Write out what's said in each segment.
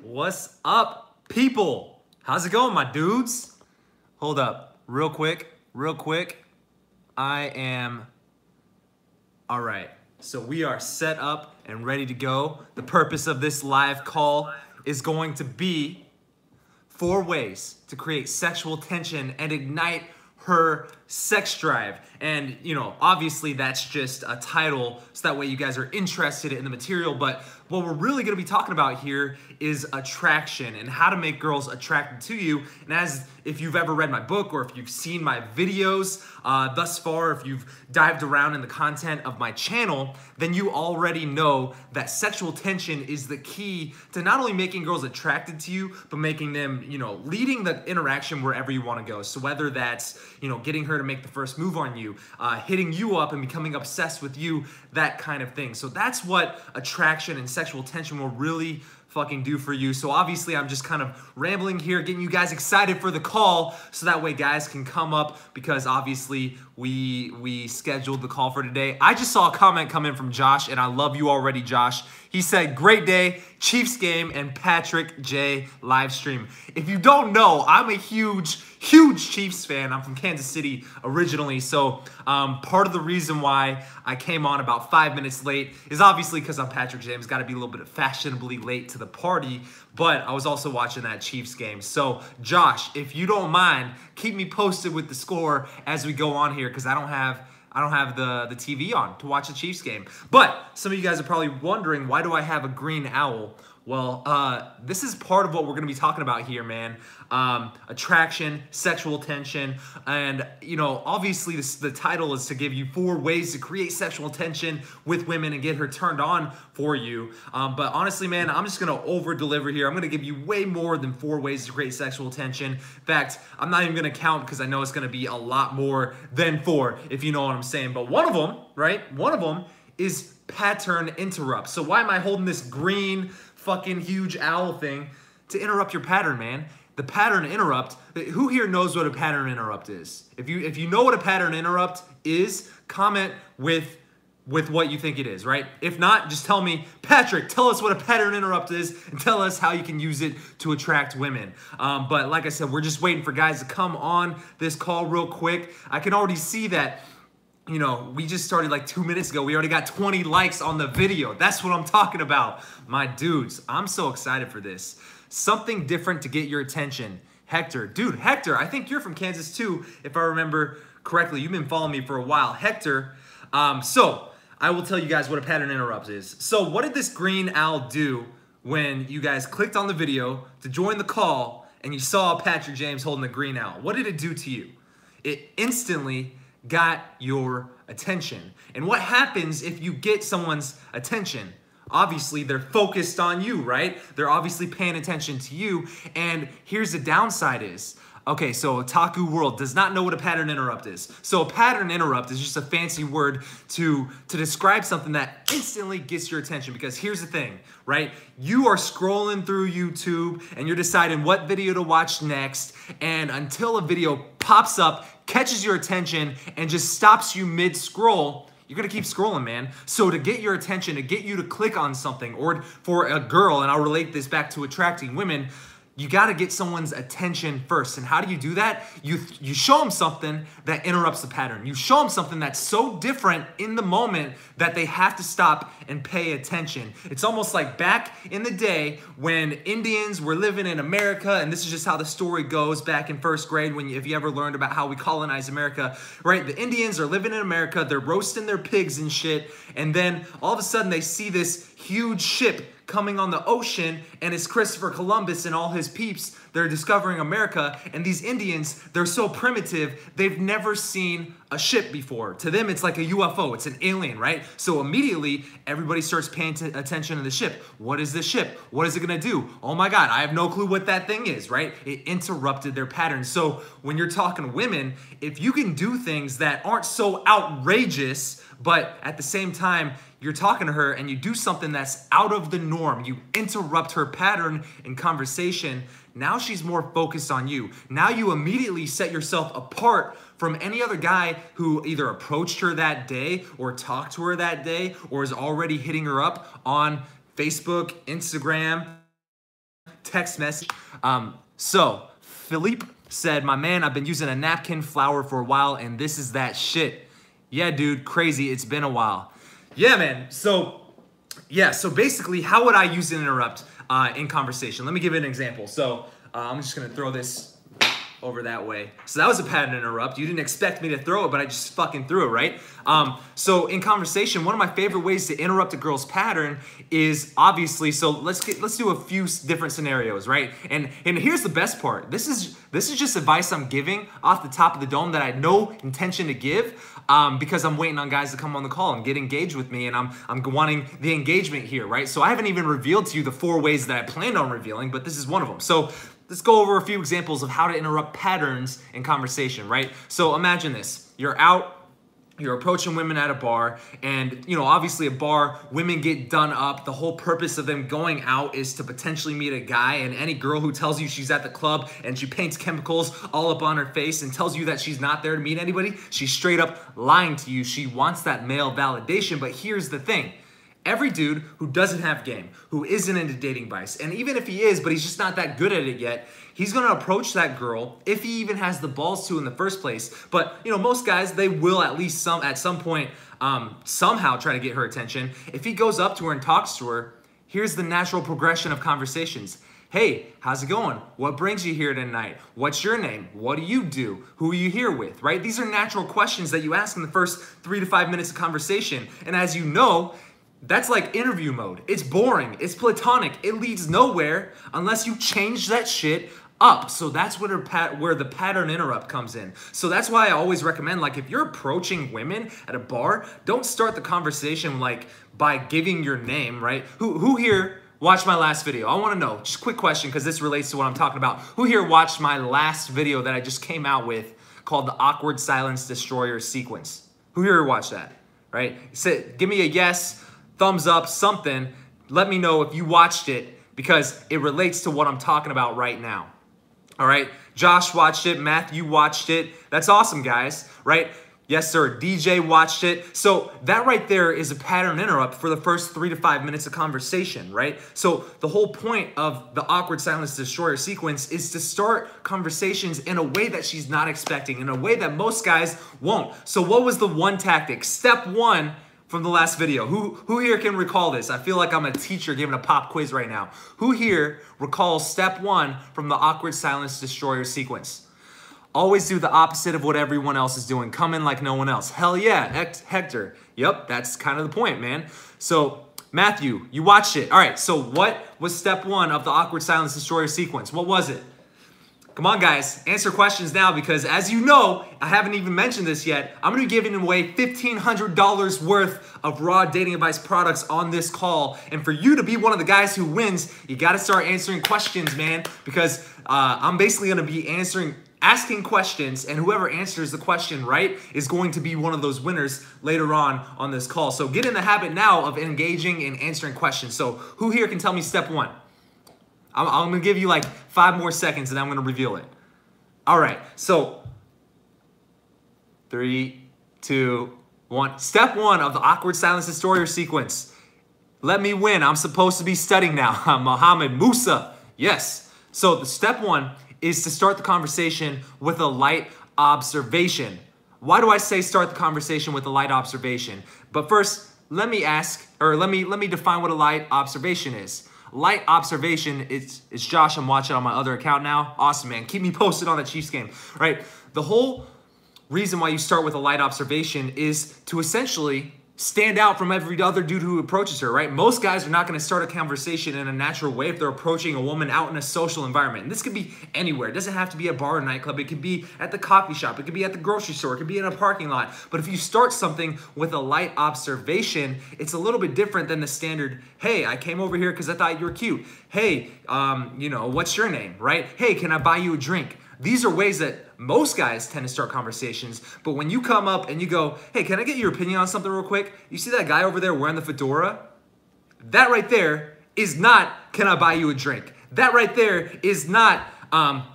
What's up, people? How's it going, my dudes? Hold up, real quick. I am, all right. So we are set up and ready to go. The purpose of this live call is going to be 4 ways to create sexual tension and ignite her sex drive. And obviously that's just a title so that way you guys are interested in the material, but what we're really going to be talking about here is attraction and how to make girls attracted to you. And if you've ever read my book or if you've seen my videos thus far, if you've dived around in the content of my channel, then you already know that sexual tension is the key to not only making girls attracted to you, but making them, leading the interaction wherever you want to go. So whether that's, getting her to make the first move on you, hitting you up and becoming obsessed with you, that kind of thing. So that's what attraction and sexual tension will really fucking do for you. So obviously I'm just kind of rambling here, getting you guys excited for the call so that way guys can come up, because obviously we scheduled the call for today. I just saw a comment come in from Josh, and I love you already, Josh. He said, great day, Chiefs game, and Patrick J live stream. If you don't know, I'm a huge Chiefs fan. I'm from Kansas City originally, so part of the reason why I came on about 5 minutes late is obviously because I'm Patrick James, got to be a little bit fashionably late to the party, but I was also watching that Chiefs game. So Josh, if you don't mind, keep me posted with the score as we go on here, because I don't have the TV on to watch the Chiefs game. But some of you guys are probably wondering, why do I have a green owl? Well, this is part of what we're going to be talking about here, man. Attraction, sexual tension, and, obviously the title is to give you 4 ways to create sexual tension with women and get her turned on for you. But honestly, man, I'm just going to over-deliver here. I'm going to give you way more than 4 ways to create sexual tension. In fact, I'm not even going to count because I know it's going to be a lot more than 4, if you know what I'm saying. But one of them, right? One of them is pattern interrupt. So why am I holding this green fucking huge owl thing? To interrupt your pattern, man. The pattern interrupt, who here knows what a pattern interrupt is? If you know what a pattern interrupt is, comment with what you think it is, right? If not, just tell me, Patrick, tell us what a pattern interrupt is and tell us how you can use it to attract women. But like I said, we're just waiting for guys to come on this call real quick. I can already see that we just started like 2 minutes ago. We already got 20 likes on the video. That's what I'm talking about. My dudes, I'm so excited for this. Something different to get your attention. Hector, dude, Hector, I think you're from Kansas too, if I remember correctly. You've been following me for a while. Hector, so I will tell you guys what a pattern interrupt is. So what did this green owl do when you guys clicked on the video to join the call and you saw Patrick James holding the green owl? What did it do to you? It instantly got your attention. And what happens if you get someone's attention? Obviously, they're focused on you, right? They're obviously paying attention to you. And here's the downside is, okay, so Otaku World does not know what a pattern interrupt is. So a pattern interrupt is just a fancy word to describe something that instantly gets your attention. Because here's the thing, right? You are scrolling through YouTube and you're deciding what video to watch next. And until a video pops up, catches your attention, and just stops you mid-scroll, you're gonna keep scrolling, man. So to get your attention, to get you to click on something, or for a girl, and I'll relate this back to attracting women, you gotta get someone's attention first. And how do you do that? You show them something that interrupts the pattern. You show them something that's so different in the moment that they have to stop and pay attention. It's almost like back in the day when Indians were living in America, and this is just how the story goes back in 1st grade if you ever learned about how we colonized America, right? The Indians are living in America, they're roasting their pigs and shit, and then all of a sudden they see this huge ship coming on the ocean, and it's Christopher Columbus and all his peeps. They're discovering America, and these Indians, they're so primitive, they've never seen a ship before. To them, it's like a UFO, it's an alien, right? So immediately, everybody starts paying attention to the ship. What is this ship? What is it gonna do? Oh my God, I have no clue what that thing is, right? It interrupted their pattern. So when you're talking women, if you can do things that aren't so outrageous, but at the same time, you're talking to her and you do something that's out of the norm, you interrupt her pattern in conversation, now she's more focused on you. Now you immediately set yourself apart from any other guy who either approached her that day or talked to her that day or is already hitting her up on Facebook, Instagram, text message. So Philippe said, my man, I've been using a napkin flower for a while and this is that shit. Yeah, dude, crazy. It's been a while. Yeah, man. So basically, how would I use an interrupt in conversation? Let me give you an example. So I'm just gonna throw this over that way. So that was a pattern interrupt. You didn't expect me to throw it, but I just fucking threw it, right? So in conversation, one of my favorite ways to interrupt a girl's pattern is obviously, so let's do a few different scenarios, right? And here's the best part. This is just advice I'm giving off the top of the dome that I had no intention to give, because I'm waiting on guys to come on the call and get engaged with me, and I'm wanting the engagement here, right? So I haven't even revealed to you the 4 ways that I planned on revealing, but this is one of them. So let's go over a few examples of how to interrupt patterns in conversation, right? So imagine this. You're out, you're approaching women at a bar, and obviously a bar, women get done up. The whole purpose of them going out is to potentially meet a guy, and any girl who tells you she's at the club and she paints chemicals all up on her face and tells you that she's not there to meet anybody, she's straight up lying to you. She wants that male validation, but here's the thing. Every dude who doesn't have game, who isn't into dating advice, and even if he is, but he's just not that good at it yet, he's gonna approach that girl if he even has the balls to in the first place. But most guys, they will at least at some point somehow try to get her attention. If he goes up to her and talks to her, here's the natural progression of conversations. Hey, how's it going? What brings you here tonight? What's your name? What do you do? Who are you here with, right? These are natural questions that you ask in the first 3 to 5 minutes of conversation. And as you know, that's like interview mode. It's boring, it's platonic, it leads nowhere unless you change that shit up. So that's where the pattern interrupt comes in. So that's why I always recommend, like, if you're approaching women at a bar, don't start the conversation like by giving your name, right? Who here watched my last video? I want to know, just quick question, because this relates to what I'm talking about. Who here watched my last video that I just came out with called the Awkward Silence Destroyer Sequence? Who here watched that, right? Give me a yes, thumbs up, something. Let me know if you watched it, because it relates to what I'm talking about right now. All right, Josh watched it, Matthew watched it. That's awesome, guys, right? Yes, sir, DJ watched it. So that right there is a pattern interrupt for the first 3 to 5 minutes of conversation, right? So the whole point of the Awkward Silence Destroyer sequence is to start conversations in a way that she's not expecting, in a way that most guys won't. So what was the one tactic? Step 1 from the last video. Who here can recall this? I feel like I'm a teacher giving a pop quiz right now. Who here recalls step 1 from the Awkward Silence Destroyer sequence? Always do the opposite of what everyone else is doing. Come in like no one else. Hell yeah, Hector. Yep, that's kind of the point, man. So Matthew, you watched it. All right, so what was step 1 of the Awkward Silence Destroyer sequence? What was it? Come on, guys, answer questions now, because as you know, I haven't even mentioned this yet, I'm gonna be giving away $1,500 worth of raw dating advice products on this call. And for you to be one of the guys who wins, you gotta start answering questions, man, because I'm basically gonna be asking questions, and whoever answers the question right is going to be one of those winners later on this call. So get in the habit now of engaging and answering questions. So who here can tell me step 1? I'm gonna give you like 5 more seconds and I'm gonna reveal it. All right, so 3, 2, 1. Step 1 of the Awkward Silence Destroyer sequence. Let me win, I'm supposed to be studying now. I'm Muhammad Musa, yes. So the step 1 is to start the conversation with a light observation. Why do I say start the conversation with a light observation? But first, let me define what a light observation is. Light observation, it's Josh, I'm watching on my other account now. Awesome, man. Keep me posted on the Chiefs game, right? The whole reason why you start with a light observation is to essentially stand out from every other dude who approaches her, right? Most guys are not gonna start a conversation in a natural way if they're approaching a woman out in a social environment. And this could be anywhere. It doesn't have to be a bar or nightclub. It could be at the coffee shop. It could be at the grocery store. It could be in a parking lot. But if you start something with a light observation, it's a little bit different than the standard, hey, I came over here because I thought you were cute. Hey, what's your name, right? Hey, can I buy you a drink? These are ways that most guys tend to start conversations, but when you come up and you go, hey, can I get your opinion on something real quick? You see that guy over there wearing the fedora? That right there is not, can I buy you a drink? That right there is not,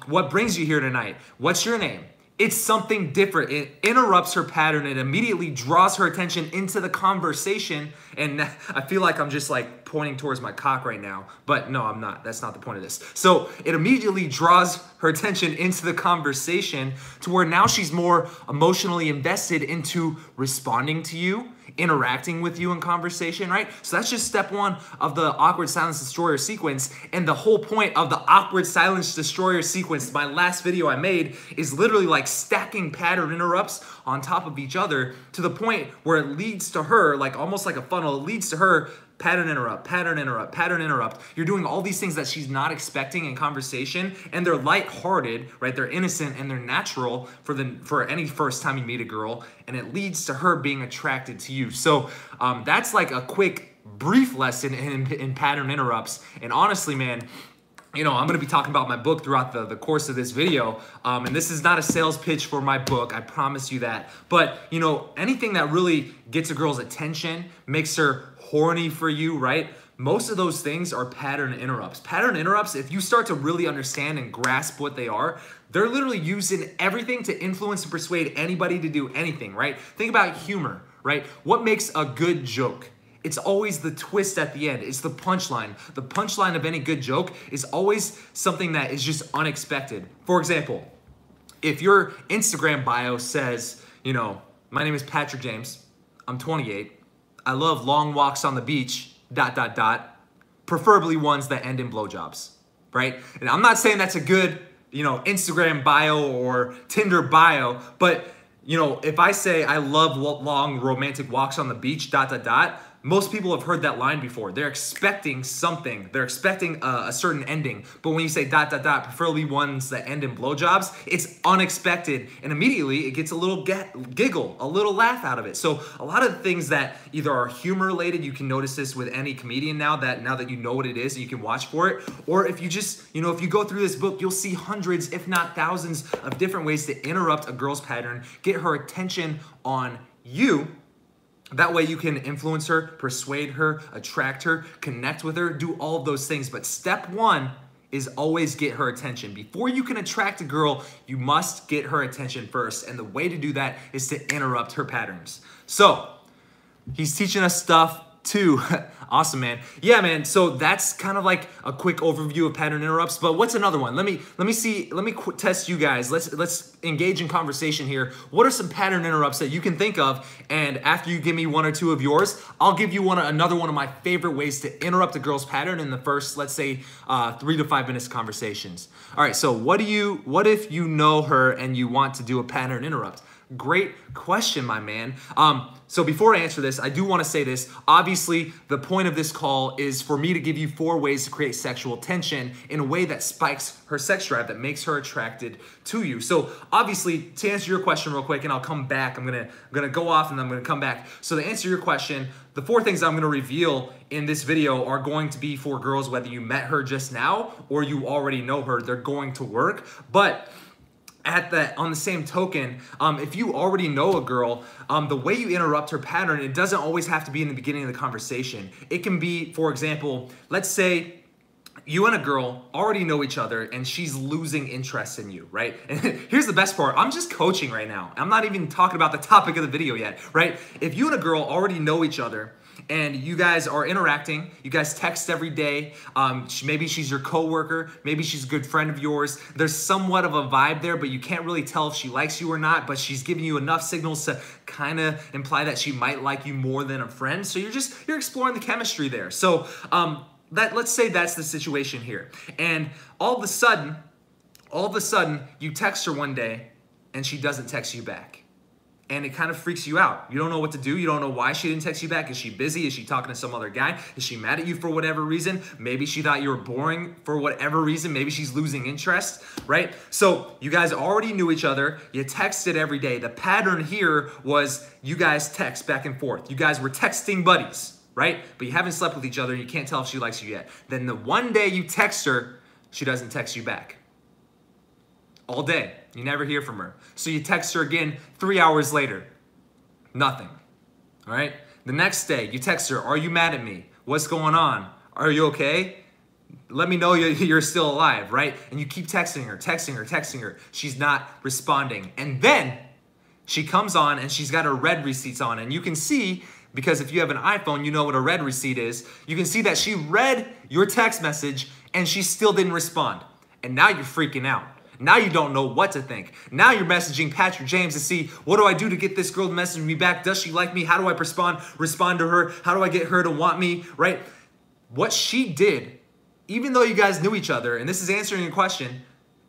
what brings you here tonight? What's your name? It's something different. It interrupts her pattern. It immediately draws her attention into the conversation. And I feel like I'm just like pointing towards my cock right now, but no, I'm not. That's not the point of this. So it immediately draws her attention into the conversation to where now she's more emotionally invested into responding to you, interacting with you in conversation, right? So that's just step one of the awkward silence destroyer sequence. And the whole point of the awkward silence destroyer sequence, my last video I made, is literally like stacking pattern interrupts on top of each other to the point where it leads to her, like almost like a funnel, it leads to her pattern interrupt, pattern interrupt, pattern interrupt. You're doing all these things that she's not expecting in conversation, and they're lighthearted, right? They're innocent and they're natural for any first time you meet a girl, and it leads to her being attracted to you. So that's like a quick, brief lesson in pattern interrupts. And honestly, man, you know, I'm going to be talking about my book throughout the course of this video. And this is not a sales pitch for my book. I promise you that. But, you know, anything that really gets a girl's attention, makes her horny for you, right? Most of those things are pattern interrupts. Pattern interrupts, if you start to really understand and grasp what they are, they're literally used in everything to influence and persuade anybody to do anything, right? Think about humor, right? What makes a good joke? It's always the twist at the end. It's the punchline. The punchline of any good joke is always something that is just unexpected. For example, if your Instagram bio says, you know, my name is Patrick James, I'm 28, I love long walks on the beach, ... preferably ones that end in blowjobs, right? And I'm not saying that's a good, you know, Instagram bio or Tinder bio, but, you know, if I say I love long romantic walks on the beach, ... most people have heard that line before. They're expecting something. They're expecting a certain ending. But when you say ... preferably ones that end in blowjobs, it's unexpected. And immediately it gets a little giggle, a little laugh out of it. So a lot of things that either are humor related, you can notice this with any comedian now that you know what it is and you can watch for it. Or if you just, you know, if you go through this book, you'll see hundreds, if not thousands of different ways to interrupt a girl's pattern, get her attention on you. That way you can influence her, persuade her, attract her, connect with her, do all of those things. But step one is always get her attention. Before you can attract a girl, you must get her attention first. And the way to do that is to interrupt her patterns. So he's teaching us stuff too. Awesome, man. Yeah, man. So that's kind of like a quick overview of pattern interrupts. But what's another one? Let me test you guys. Let's engage in conversation here. What are some pattern interrupts that you can think of? And after you give me one or two of yours, I'll give you another one of my favorite ways to interrupt a girl's pattern in the first, let's say, 3 to 5 minutes conversations. All right. So what if you know her and you want to do a pattern interrupt? Great question, my man. So before I answer this, I do want to say this. Obviously, the point of this call is for me to give you 4 ways to create sexual tension in a way that spikes her sex drive, that makes her attracted to you. So obviously, to answer your question real quick, and I'll come back. I'm gonna go off and I'm gonna come back. So to answer your question, the 4 things I'm gonna reveal in this video are going to be for girls, whether you met her just now or you already know her. They're going to work, but on the same token, if you already know a girl, the way you interrupt her pattern, it doesn't always have to be in the beginning of the conversation. It can be, for example, let's say you and a girl already know each other and she's losing interest in you, right? And here's the best part. I'm just coaching right now. I'm not even talking about the topic of the video yet, right? If you and a girl already know each other and you guys are interacting, you guys text every day, maybe she's your coworker, maybe she's a good friend of yours, there's somewhat of a vibe there, but you can't really tell if she likes you or not, but she's giving you enough signals to kind of imply that she might like you more than a friend. So you're exploring the chemistry there. So let's say that's the situation here. And all of a sudden, you text her one day and she doesn't text you back. And it kind of freaks you out. You don't know what to do. You don't know why she didn't text you back. Is she busy? Is she talking to some other guy? Is she mad at you for whatever reason? Maybe she thought you were boring for whatever reason. Maybe she's losing interest, right? So you guys already knew each other. You texted every day. The pattern here was you guys text back and forth. You guys were texting buddies, right? But you haven't slept with each other and you can't tell if she likes you yet. Then the one day you text her, she doesn't text you back. All day. You never hear from her. So you text her again 3 hours later. Nothing. All right? The next day, you text her, are you mad at me? What's going on? Are you okay? let me know you're still alive, right? And you keep texting her. She's not responding. And then she comes on and she's got her red receipts on. And you can see, because if you have an iPhone, you know what a red receipt is. You can see that she read your text message and she still didn't respond. And now you're freaking out. Now you don't know what to think. Now you're messaging Patrick James to see, what do I do to get this girl to message me back? Does she like me? How do I respond to her? How do I get her to want me, right? What she did, even though you guys knew each other, and this is answering your question,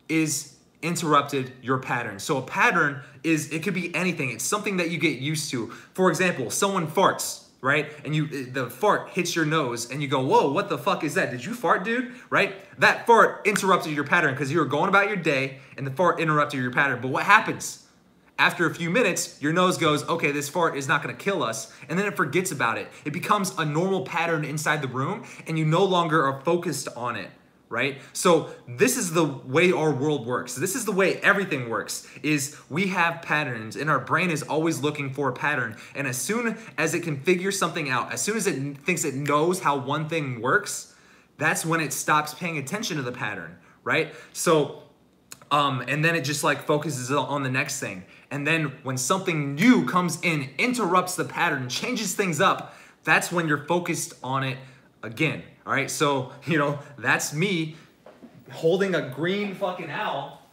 is interrupted your pattern. So a pattern it could be anything. It's something that you get used to. For example, someone farts, right? And the fart hits your nose and you go, whoa, what the fuck is that? Did you fart, dude? Right? That fart interrupted your pattern because you were going about your day and the fart interrupted your pattern. But what happens? After a few minutes, your nose goes, okay, this fart is not gonna kill us, and then it forgets about it. It becomes a normal pattern inside the room and you no longer are focused on it. Right? So this is the way our world works. This is the way everything works, is we have patterns and our brain is always looking for a pattern. And as soon as it can figure something out, as soon as it thinks it knows how one thing works, that's when it stops paying attention to the pattern, right? So, and then it just like focuses on the next thing. And then when something new comes in, interrupts the pattern, changes things up, that's when you're focused on it again. All right, so, you know, that's me holding a green fucking owl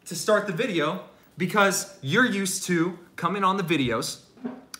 to start the video because you're used to coming on the videos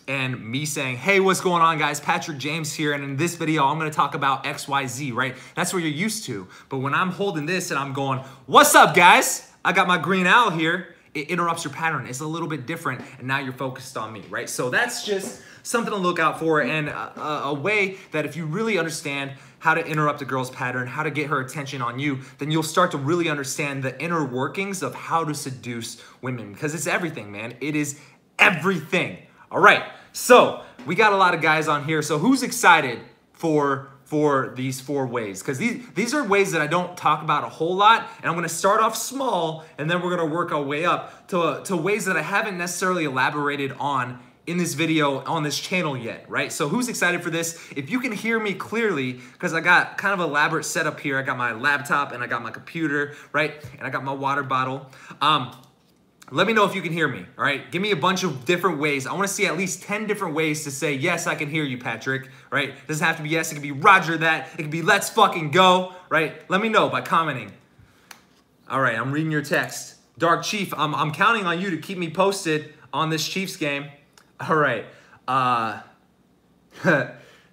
and me saying, hey, what's going on, guys? Patrick James here, and in this video, I'm gonna talk about XYZ, right? That's what you're used to. But when I'm holding this and I'm going, what's up, guys? I got my green owl here. It interrupts your pattern. It's a little bit different, and now you're focused on me, right? So that's just something to look out for, and a way that if you really understand how to interrupt a girl's pattern, how to get her attention on you, then you'll start to really understand the inner workings of how to seduce women, because it's everything, man. It is everything. All right, so we got a lot of guys on here. So who's excited for these 4 ways? Because these are ways that I don't talk about a whole lot, and I'm gonna start off small, and then we're gonna work our way up to ways that I haven't necessarily elaborated on in this video on this channel yet, right? So who's excited for this? If you can hear me clearly, because I got kind of elaborate setup here. I got my laptop and I got my computer, right? And I got my water bottle. Let me know if you can hear me, all right? Give me a bunch of different ways. I wanna see at least 10 different ways to say, yes, I can hear you, Patrick, right? It doesn't have to be yes, it can be Roger that. It can be let's fucking go, right? Let me know by commenting. All right, I'm reading your text. Dark Chief, I'm counting on you to keep me posted on this Chiefs game. All right,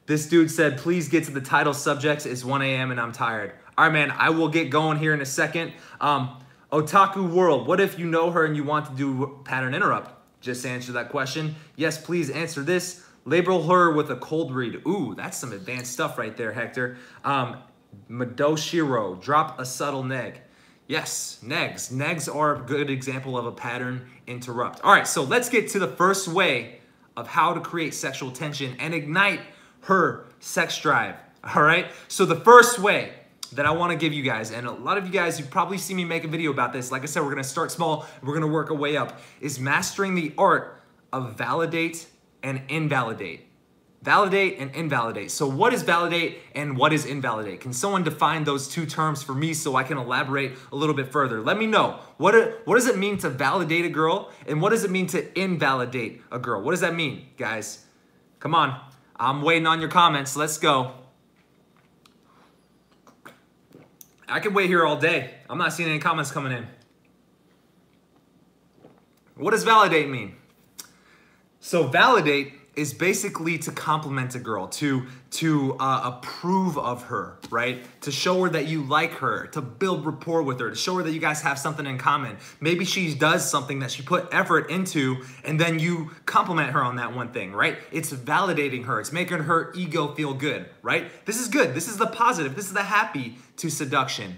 this dude said, please get to the title subjects. It's 1 a.m. and I'm tired. All right, man, I will get going here in a second. Otaku World, what if you know her and you want to do pattern interrupt? Just answer that question. Yes, please answer this. Label her with a cold read. Ooh, that's some advanced stuff right there, Hector. Madoshiro, drop a subtle neg. Yes, negs. Negs are a good example of a pattern interrupt. All right, so let's get to the first way of how to create sexual tension and ignite her sex drive. All right, so the first way that I want to give you guys, and a lot of you guys, you've probably seen me make a video about this. Like I said, we're going to start small. We're going to work our way up. Is mastering the art of validate and invalidate. Validate and invalidate. So what is validate and what is invalidate? Can someone define those 2 terms for me so I can elaborate a little bit further? Let me know. What does it mean to validate a girl and what does it mean to invalidate a girl? What does that mean, guys? Come on. I'm waiting on your comments. Let's go. I can wait here all day. I'm not seeing any comments coming in. What does validate mean? So validate is basically to compliment a girl, to approve of her, right? To show her that you like her, to build rapport with her, to show her that you guys have something in common. Maybe she does something that she put effort into, and then you compliment her on that one thing, right? It's validating her. It's making her ego feel good, right? This is good. This is the positive. This is the happy to seduction.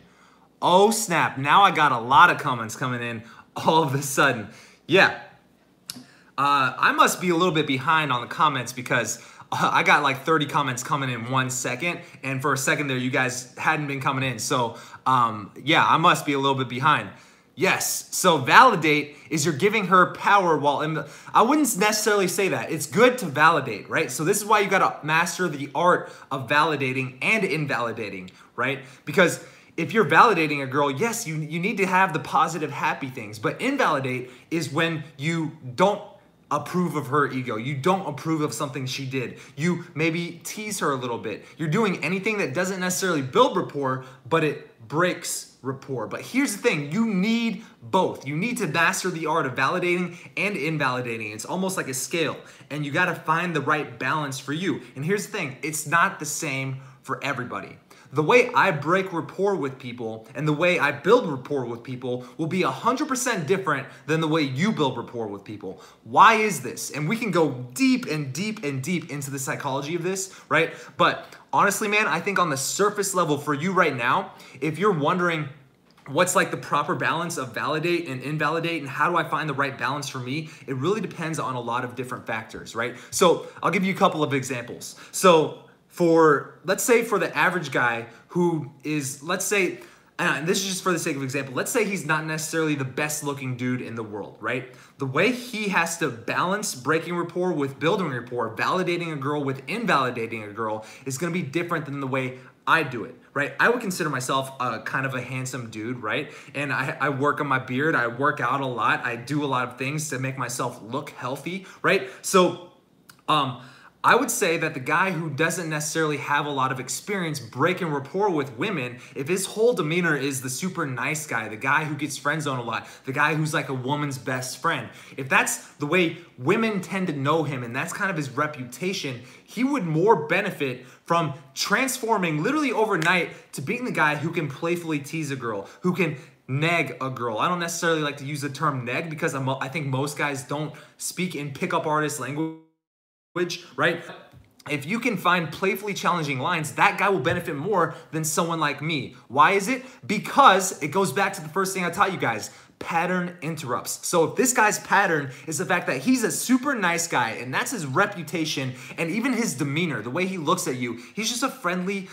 Oh, snap. Now I got a lot of comments coming in all of a sudden. Yeah. I must be a little bit behind on the comments because I got like 30 comments coming in 1 second, and for a second there, you guys hadn't been coming in. So yeah, I must be a little bit behind. Yes, so validate is you're giving her power while I wouldn't necessarily say that. It's good to validate, right? So this is why you gotta master the art of validating and invalidating, right? Because if you're validating a girl, yes, you need to have the positive, happy things, but invalidate is when you don't approve of her ego. You don't approve of something she did. You maybe tease her a little bit. You're doing anything that doesn't necessarily build rapport, but it breaks rapport. But here's the thing, you need both. You need to master the art of validating and invalidating. It's almost like a scale, and you gotta find the right balance for you. And here's the thing, it's not the same for everybody. The way I break rapport with people and the way I build rapport with people will be 100% different than the way you build rapport with people. Why is this? And we can go deep and deep and deep into the psychology of this, right? But honestly, man, I think on the surface level for you right now, if you're wondering what's like the proper balance of validate and invalidate and how do I find the right balance for me, it really depends on a lot of different factors, right? So I'll give you a couple of examples. So let's say for the average guy who is, let's say, and this is just for the sake of example, let's say he's not necessarily the best looking dude in the world, right? The way he has to balance breaking rapport with building rapport, validating a girl with invalidating a girl is gonna be different than the way I do it, right? I would consider myself kind of a handsome dude, right? And I work on my beard, I work out a lot, I do a lot of things to make myself look healthy, right? So, I would say that the guy who doesn't necessarily have a lot of experience breaking rapport with women, if his whole demeanor is the super nice guy, the guy who gets friend zoned a lot, the guy who's like a woman's best friend, if that's the way women tend to know him and that's kind of his reputation, he would more benefit from transforming literally overnight to being the guy who can playfully tease a girl, who can neg a girl. I don't necessarily like to use the term neg because I think most guys don't speak in pickup artist language, right? If you can find playfully challenging lines, that guy will benefit more than someone like me. Why is it? Because it goes back to the first thing I taught you guys. Pattern interrupts. So if this guy's pattern is the fact that he's a super nice guy and that's his reputation and even his demeanor, the way he looks at you, he's just a friendly,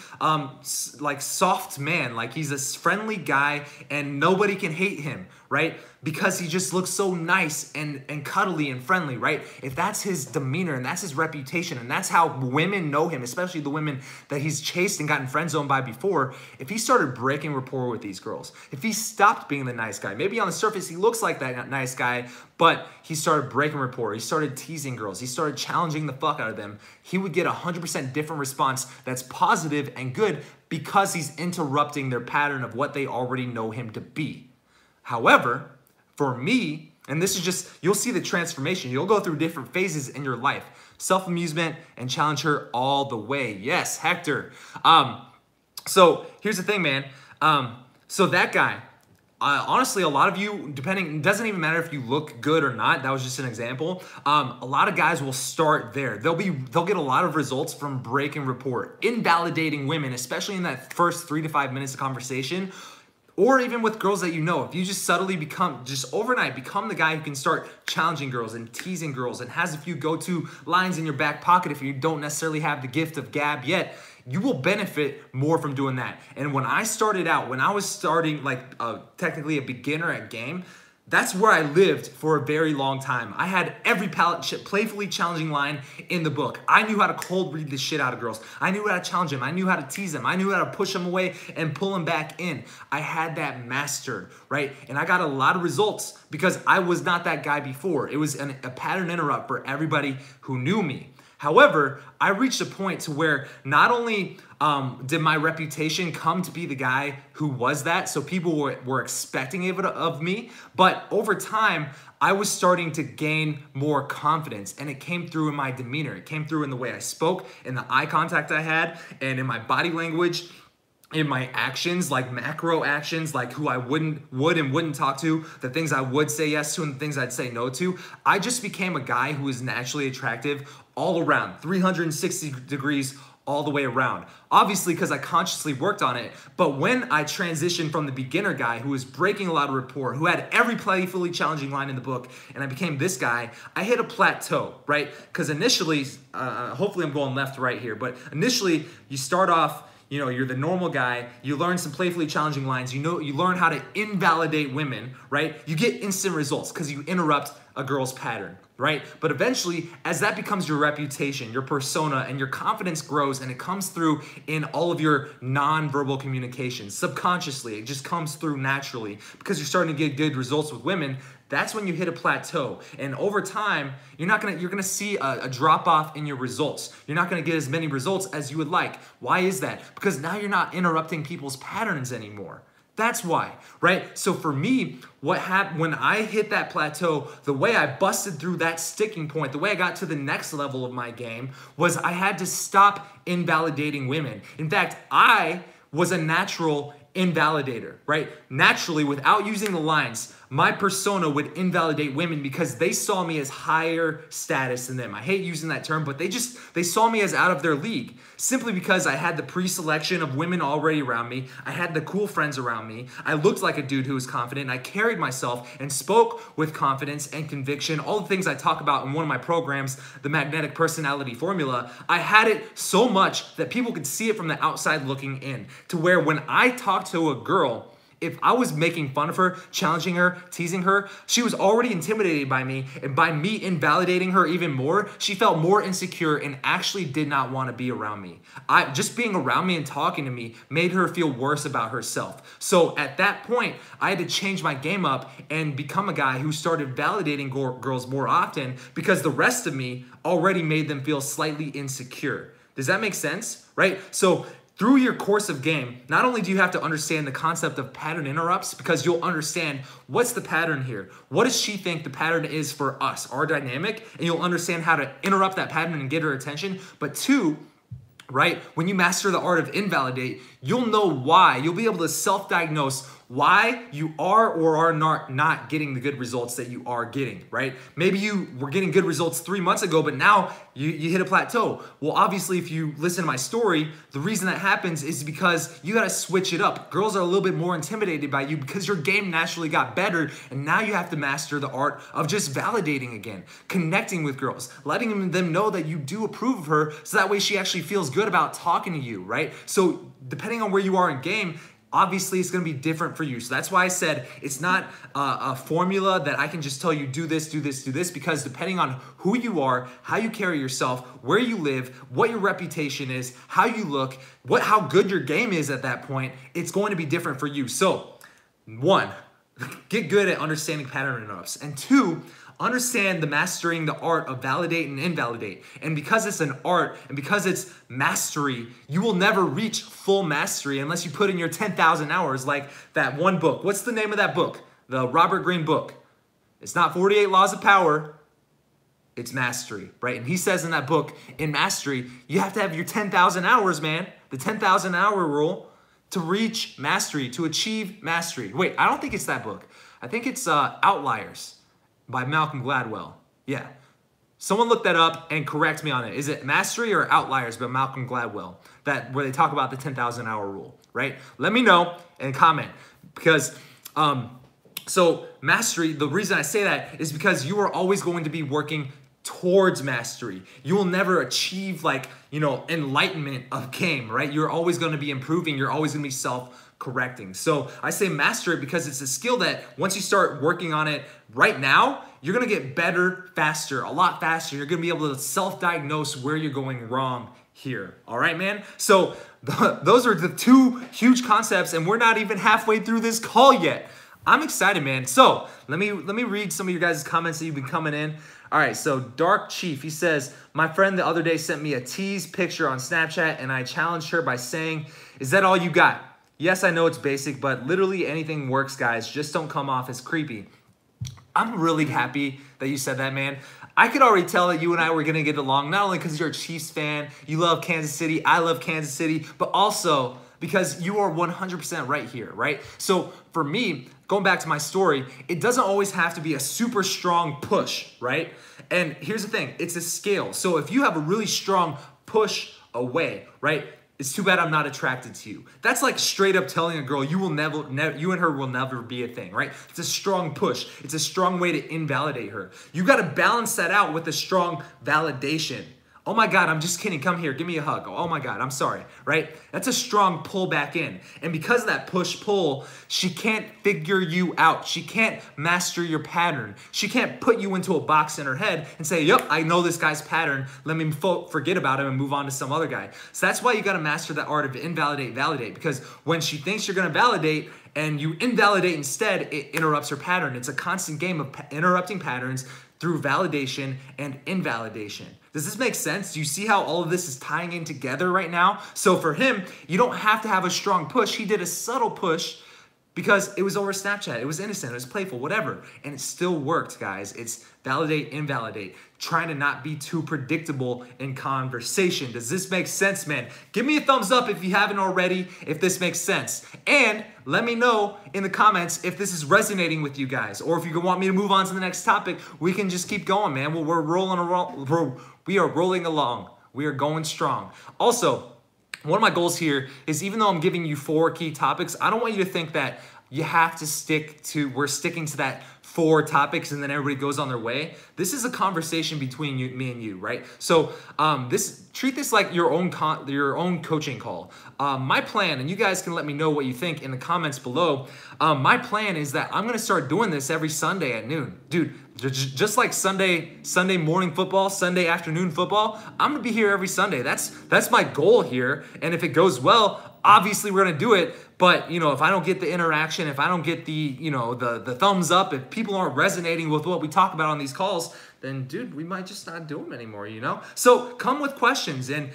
like soft man. Like he's a friendly guy and nobody can hate him, right? Because he just looks so nice and cuddly and friendly, right? If that's his demeanor and that's his reputation and that's how women know him, especially the women that he's chased and gotten friend zoned by before, if he started breaking rapport with these girls, if he stopped being the nice guy, maybe on the surface he looks like that nice guy, but he started breaking rapport, he started teasing girls, he started challenging the fuck out of them, he would get 100% different response that's positive and good because he's interrupting their pattern of what they already know him to be. However, for me, and this is just, you'll see the transformation. You'll go through different phases in your life. Self-amusement and challenge her all the way. Yes, Hector. So here's the thing, man. So that guy, honestly, a lot of you, it doesn't even matter if you look good or not. That was just an example. A lot of guys will start there. They'll get a lot of results from breaking rapport, invalidating women, especially in that first 3 to 5 minutes of conversation. Or even with girls that you know, if you just subtly overnight become the guy who can start challenging girls and teasing girls and has a few go-to lines in your back pocket if you don't necessarily have the gift of gab yet, you will benefit more from doing that. And when I started out, when I was starting like technically a beginner at game, that's where I lived for a very long time. I had every playfully challenging line in the book. I knew how to cold read the shit out of girls. I knew how to challenge them. I knew how to tease them. I knew how to push them away and pull them back in. I had that mastered, right? And I got a lot of results because I was not that guy before. It was a pattern interrupt for everybody who knew me. However, I reached a point to where not only did my reputation come to be the guy who was that, so people were expecting it of me, but over time, I was starting to gain more confidence, and it came through in my demeanor. It came through in the way I spoke, in the eye contact I had, and in my body language, in my actions, like macro actions, like who I would and wouldn't talk to, the things I would say yes to and the things I'd say no to. I just became a guy who was naturally attractive all around, 360 degrees all the way around. Obviously, because I consciously worked on it, but when I transitioned from the beginner guy who was breaking a lot of rapport, who had every playfully challenging line in the book, and I became this guy, I hit a plateau, right? Because initially, hopefully I'm going left to right here, but initially you start off, you're the normal guy, you learn some playfully challenging lines, you learn how to invalidate women, right? You get instant results because you interrupt a girl's pattern, right? But eventually, as that becomes your reputation, your persona, and your confidence grows, and it comes through in all of your non-verbal communications, subconsciously, it just comes through naturally because you're starting to get good results with women. That's when you hit a plateau. And over time, you're gonna see a drop off in your results. You're not gonna get as many results as you would like. Why is that? Because now you're not interrupting people's patterns anymore. That's why, right? So for me, what happened when I hit that plateau, the way I busted through that sticking point, the way I got to the next level of my game was I had to stop invalidating women. In fact, I was a natural invalidator, right? Naturally, without using the lines, my persona would invalidate women because they saw me as higher status than them. I hate using that term, but they saw me as out of their league simply because I had the pre-selection of women already around me. I had the cool friends around me. I looked like a dude who was confident, and I carried myself and spoke with confidence and conviction. All the things I talk about in one of my programs, the Magnetic Personality Formula, I had it so much that people could see it from the outside looking in, to where when I talked to a girl, if I was making fun of her, challenging her, teasing her, she was already intimidated by me, and by me invalidating her even more, she felt more insecure and actually did not want to be around me. Just being around me and talking to me made her feel worse about herself. So at that point, I had to change my game up and become a guy who started validating girls more often because the rest of me already made them feel slightly insecure. Does that make sense? Right? So through your course of game, not only do you have to understand the concept of pattern interrupts, because you'll understand what's the pattern here. What does she think the pattern is for us, our dynamic? And you'll understand how to interrupt that pattern and get her attention. But two, right, when you master the art of invalidate, you'll know why. You'll be able to self-diagnose why you are or are not getting the good results that you are getting, right? Maybe you were getting good results 3 months ago, but now you hit a plateau. Well, obviously, if you listen to my story, the reason that happens is because you got to switch it up. Girls are a little bit more intimidated by you because your game naturally got better, and now you have to master the art of just validating again, connecting with girls, letting them know that you do approve of her, so that way she actually feels good about talking to you, right? So depending on where you are in game, obviously it's going to be different for you. So that's why I said it's not a formula that I can just tell you do this, do this, do this, because depending on who you are, how you carry yourself, where you live, what your reputation is, how you look, how good your game is at that point, it's going to be different for you. So 1, get good at understanding pattern interrupts. And 2, understand the mastering the art of validate and invalidate. And because it's an art and because it's mastery, you will never reach full mastery unless you put in your 10,000 hours like that one book. What's the name of that book? The Robert Greene book. It's not 48 Laws of Power. It's mastery, right? And he says in that book, in mastery, you have to have your 10,000 hours, man. The 10,000 hour rule to reach mastery, to achieve mastery. Wait, I don't think it's that book. I think it's Outliers by Malcolm Gladwell. Yeah. Someone look that up and correct me on it. Is it Mastery or Outliers by Malcolm Gladwell? Where they talk about the 10,000 hour rule, right? Let me know and comment, because so mastery, the reason I say that is because you are always going to be working towards mastery. You will never achieve enlightenment of game, right? You're always going to be improving. You're always going to be self-correcting. So I say master it because it's a skill that once you start working on it right now, you're going to get better faster, a lot faster. You're going to be able to self-diagnose where you're going wrong here. All right, man? So those are the 2 huge concepts, and we're not even halfway through this call yet. I'm excited, man. So let me read some of your guys' comments that you've been coming in. All right, so Dark Chief, he says, my friend the other day sent me a tease picture on Snapchat, and I challenged her by saying, is that all you got? Yes, I know it's basic, but literally anything works, guys. Just don't come off as creepy. I'm really happy that you said that, man. I could already tell that you and I were going to get along, not only because you're a Chiefs fan, you love Kansas City, I love Kansas City, but also because you are 100% right here, right? So for me, going back to my story, it doesn't always have to be a super strong push, right? And here's the thing, it's a scale. So if you have a really strong push away, right? It's too bad I'm not attracted to you. That's like straight up telling a girl you and her will never be a thing, right? It's a strong push. It's a strong way to invalidate her. You got to balance that out with a strong validation. Oh my God, I'm just kidding. Come here, give me a hug. Oh my God, I'm sorry, right? That's a strong pull back in. And because of that push-pull, she can't figure you out. She can't master your pattern. She can't put you into a box in her head and say, yep, I know this guy's pattern. Let me forget about him and move on to some other guy. So that's why you gotta master the art of invalidate, validate, because when she thinks you're gonna validate and you invalidate instead, it interrupts her pattern. It's a constant game of interrupting patterns through validation and invalidation. Does this make sense? Do you see how all of this is tying in together right now? So for him, you don't have to have a strong push. He did a subtle push because it was over Snapchat. It was innocent, it was playful, whatever. And it still worked, guys. It's validate, invalidate. Trying to not be too predictable in conversation. Does this make sense, man? Give me a thumbs up if you haven't already, if this makes sense. And let me know in the comments if this is resonating with you guys, or if you want me to move on to the next topic. We can just keep going, man. Well, we are rolling along. We are going strong. Also, one of my goals here is, even though I'm giving you 4 key topics, I don't want you to think that you have to we're sticking to that 4 topics and then everybody goes on their way. This is a conversation between me and you, right? So treat this like your own coaching call. My plan, and you guys can let me know what you think in the comments below. My plan is that I'm gonna start doing this every Sunday at noon. Dude, just like Sunday morning football, Sunday afternoon football, I'm gonna be here every Sunday. That's my goal here. And if it goes well, obviously we're gonna do it. But if I don't get the interaction, if I don't get the the thumbs up, if people aren't resonating with what we talk about on these calls, then dude, we might just not do them anymore, So come with questions, and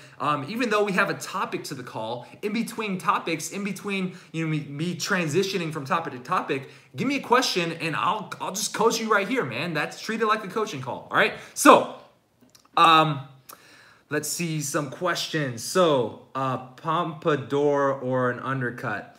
even though we have a topic to the call, in between topics, in between me transitioning from topic to topic, give me a question and I'll just coach you right here, man. That's treated like a coaching call. All right. So let's see some questions. So pompadour or an undercut?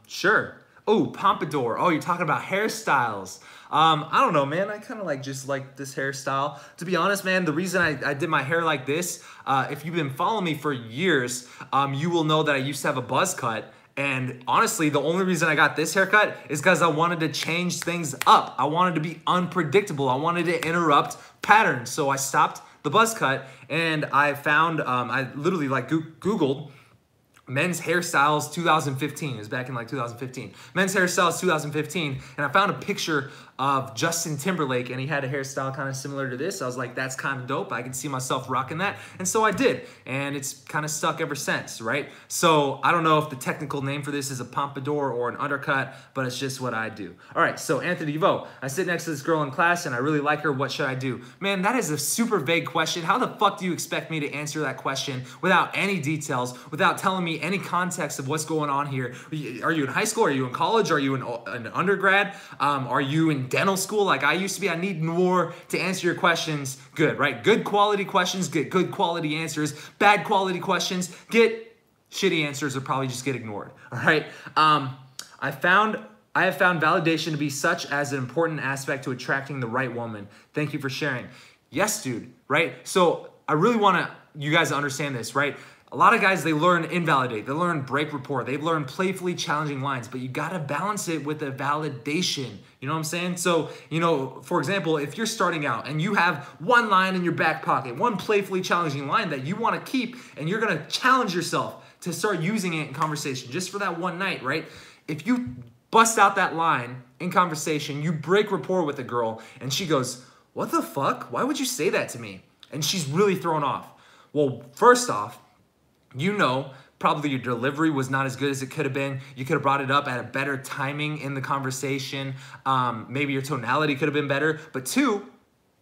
Sure. Oh, pompadour. Oh, you're talking about hairstyles. I don't know, man. I kind of just like this hairstyle. To be honest, man, the reason I did my hair like this, if you've been following me for years, you will know that I used to have a buzz cut. And honestly, the only reason I got this haircut is because I wanted to change things up. I wanted to be unpredictable. I wanted to interrupt patterns. So I stopped the buzz cut, and I found, I literally Googled men's hairstyles 2015. It was back in 2015. Men's hairstyles 2015. And I found a picture of Justin Timberlake, and he had a hairstyle kind of similar to this. I was like, that's kind of dope. I can see myself rocking that. And so I did. And it's kind of stuck ever since, right? So I don't know if the technical name for this is a pompadour or an undercut, but it's just what I do. All right, so Anthony Vo, I sit next to this girl in class and I really like her. What should I do? Man, that is a super vague question. How the fuck do you expect me to answer that question without any details, without telling me any context of what's going on here? Are you in high school? Are you in college? Are you an undergrad? Are you in dental school like I used to be? I need more to answer your questions. Good, right? Good quality questions, get good quality answers. Bad quality questions, get shitty answers or probably just get ignored, all right? I have found validation to be such as an important aspect to attracting the right woman. Thank you for sharing. Yes, dude, right? So I really want you guys to understand this, right? A lot of guys, they learn invalidate, they learn break rapport, they learn playfully challenging lines, but you gotta balance it with a validation. You know what I'm saying? So, for example, if you're starting out and you have one line in your back pocket, one playfully challenging line that you wanna keep, and you're gonna challenge yourself to start using it in conversation just for that one night, right? If you bust out that line in conversation, you break rapport with a girl, and she goes, what the fuck? Why would you say that to me? And she's really thrown off. Well, first off, probably your delivery was not as good as it could have been. You could have brought it up at a better timing in the conversation. Maybe your tonality could have been better. But 2,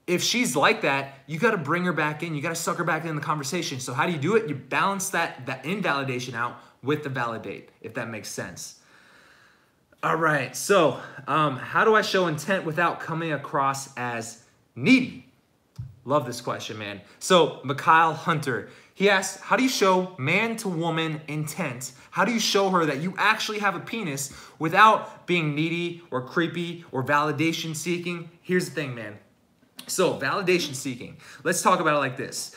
if she's like that, you got to bring her back in. You got to suck her back in the conversation. So how do you do it? You balance that invalidation out with the validate, if that makes sense. All right. So how do I show intent without coming across as needy? Love this question, man. So Mikhail Hunter, he asked, how do you show man to woman intent? How do you show her that you actually have a penis without being needy or creepy or validation seeking? Here's the thing, man. So validation seeking, let's talk about it like this.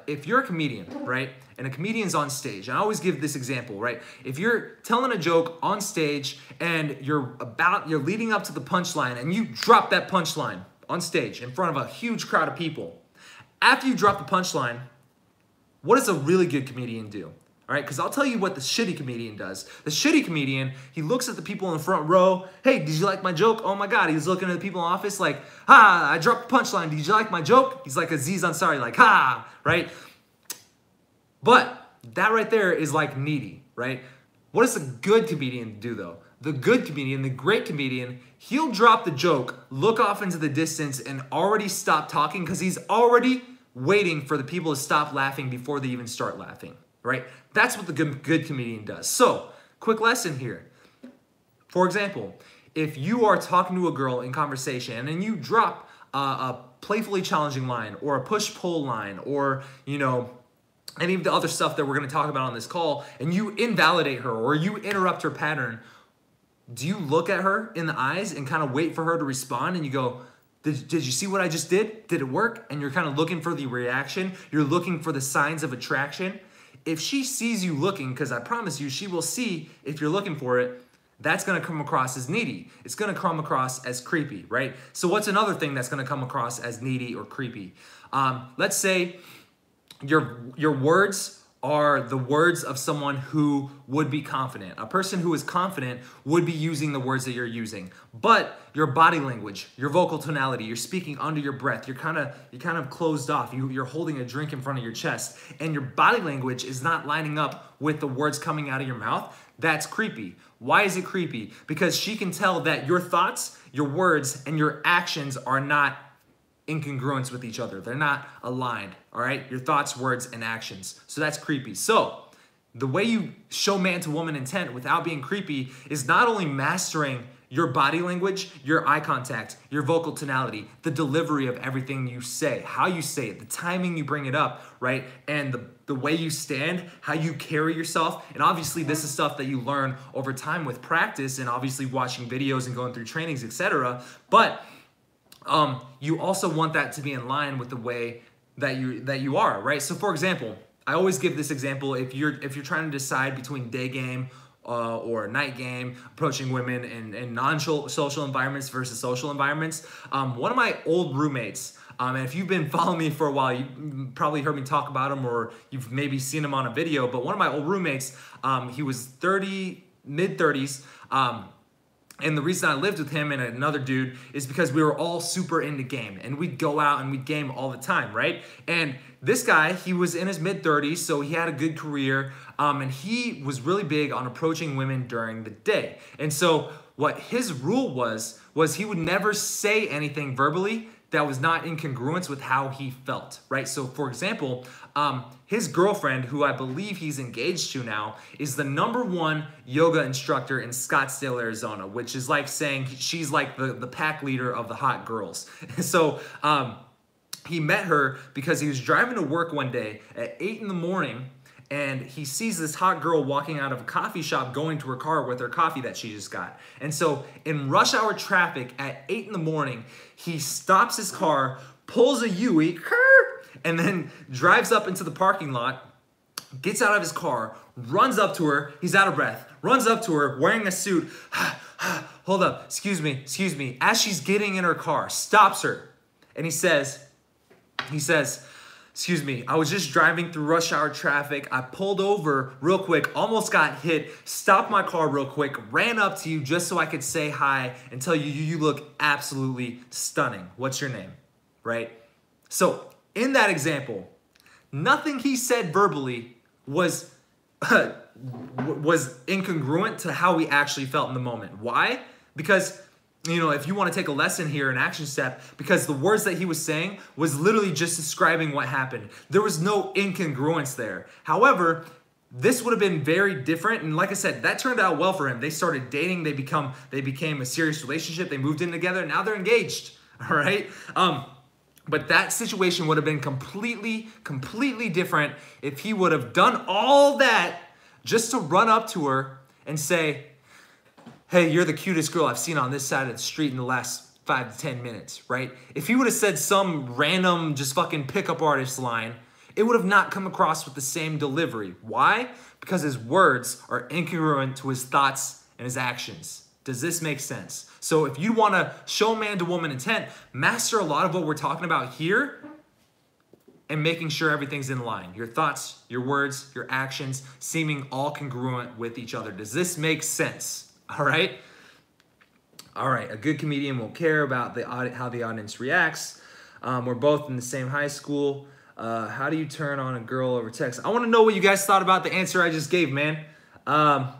If you're a comedian, right? And a comedian's on stage, and I always give this example, right? If you're telling a joke on stage and you're leading up to the punchline and you drop that punchline on stage in front of a huge crowd of people, after you drop the punchline, what does a really good comedian do? All right, because I'll tell you what the shitty comedian does. The shitty comedian, he looks at the people in the front row. Hey, did you like my joke? Oh my God, he's looking at the people in the office like, ha, I dropped the punchline. Did you like my joke? He's like Aziz Ansari, like, ha, right? But that right there is like needy, right? What does a good comedian do though? The good comedian, the great comedian, he'll drop the joke, look off into the distance, and already stop talking because he's already waiting for the people to stop laughing before they even start laughing, right? That's what the good comedian does. So, quick lesson here. For example, if you are talking to a girl in conversation and then you drop a playfully challenging line or a push-pull line or, you know, any of the other stuff that we're going to talk about on this call, and you invalidate her or you interrupt her pattern, do you look at her in the eyes and kind of wait for her to respond and you go, did you see what I just did? Did it work? And you're kind of looking for the reaction. You're looking for the signs of attraction. If she sees you looking, because I promise you, she will see if you're looking for it, that's going to come across as needy. It's going to come across as creepy, right? So what's another thing that's going to come across as needy or creepy? Let's say your words are the words of someone who would be confident. A person who is confident would be using the words that you're using. But your body language, your vocal tonality, you're speaking under your breath, you're kind of closed off, you're holding a drink in front of your chest, and your body language is not lining up with the words coming out of your mouth. That's creepy. Why is it creepy? Because she can tell that your thoughts, your words, and your actions are not in congruence with each other. They're not aligned, all right? Your thoughts, words, and actions. So that's creepy. So the way you show man to woman intent without being creepy is not only mastering your body language, your eye contact, your vocal tonality, the delivery of everything you say, how you say it, the timing you bring it up, right? And the way you stand, how you carry yourself. And obviously this is stuff that you learn over time with practice and obviously watching videos and going through trainings, etc. But you also want that to be in line with the way that you are, right? So for example, I always give this example if you're trying to decide between day game or night game, approaching women in non-social environments versus social environments. One of my old roommates, and if you've been following me for a while, you probably heard me talk about him or you've maybe seen him on a video, but one of my old roommates, he was mid-30s, and the reason I lived with him and another dude is because we were all super into game and we'd go out and we'd game all the time, right? And this guy, he was in his mid-30s, so he had a good career, and he was really big on approaching women during the day. And so what his rule was he would never say anything verbally that was not in congruence with how he felt, right? So for example, his girlfriend, who I believe he's engaged to now, is the #1 yoga instructor in Scottsdale, Arizona, which is like saying she's like the pack leader of the hot girls. So he met her because he was driving to work one day at 8 in the morning and he sees this hot girl walking out of a coffee shop going to her car with her coffee that she just got. And so in rush hour traffic at 8 in the morning, he stops his car, pulls a Yui, and then drives up into the parking lot, gets out of his car, runs up to her, he's out of breath, runs up to her wearing a suit, hold up, excuse me, as she's getting in her car, stops her, and he says, excuse me, I was just driving through rush hour traffic. I pulled over real quick, almost got hit, stopped my car real quick, ran up to you just so I could say hi and tell you you look absolutely stunning. What's your name, right? So in that example, nothing he said verbally was incongruent to how he actually felt in the moment. Why? Because, you know, if you want to take a lesson here, an action step, because the words that he was saying was literally just describing what happened. There was no incongruence there. However, this would have been very different. And like I said, that turned out well for him. They started dating. They became a serious relationship. They moved in together. Now they're engaged. All right. But that situation would have been completely different if he would have done all that just to run up to her and say, hey, you're the cutest girl I've seen on this side of the street in the last 5 to 10 minutes, right? If he would have said some random just fucking pickup artist line, it would have not come across with the same delivery. Why? Because his words are incongruent to his thoughts and his actions. Does this make sense? So if you want to show man to woman intent, master a lot of what we're talking about here, and making sure everything's in line. Your thoughts, your words, your actions seeming all congruent with each other. Does this make sense? All right? All right, a good comedian will care about how the audience reacts. We're both in the same high school. How do you turn on a girl over text? I want to know what you guys thought about the answer I just gave, man. I'm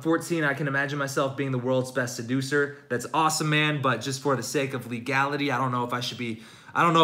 14. I can imagine myself being the world's best seducer. That's awesome, man. But just for the sake of legality, I don't know if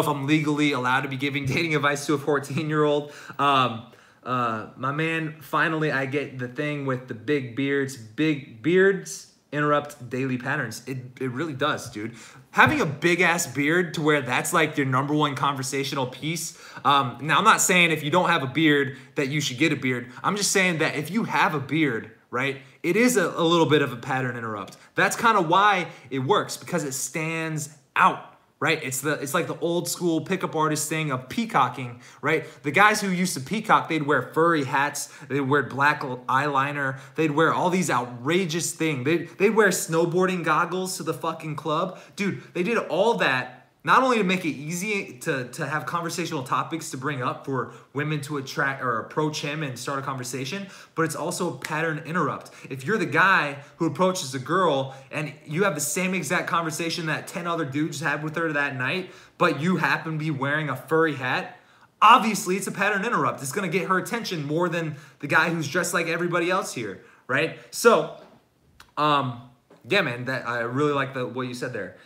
I'm legally allowed to be giving dating advice to a 14-year-old. My man, finally, I get the thing with the big beards. Big beards interrupt daily patterns. It really does, dude. Having a big ass beard to where that's like your number one conversational piece. Now, I'm not saying if you don't have a beard that you should get a beard. I'm just saying that if you have a beard, right, it is a little bit of a pattern interrupt. That's kind of why it works, because it stands out. Right? It's like the old school pickup artist thing of peacocking, right? The guys who used to peacock, they'd wear furry hats, they'd wear black eyeliner, they'd wear all these outrageous things. They'd wear snowboarding goggles to the fucking club. Dude, they did all that not only to make it easy to have conversational topics to bring up for women to attract or approach him and start a conversation, but it's also a pattern interrupt. If you're the guy who approaches a girl and you have the same exact conversation that 10 other dudes had with her that night, but you happen to be wearing a furry hat, obviously it's a pattern interrupt. It's gonna get her attention more than the guy who's dressed like everybody else here, right? So, yeah, man, that I really like what you said there.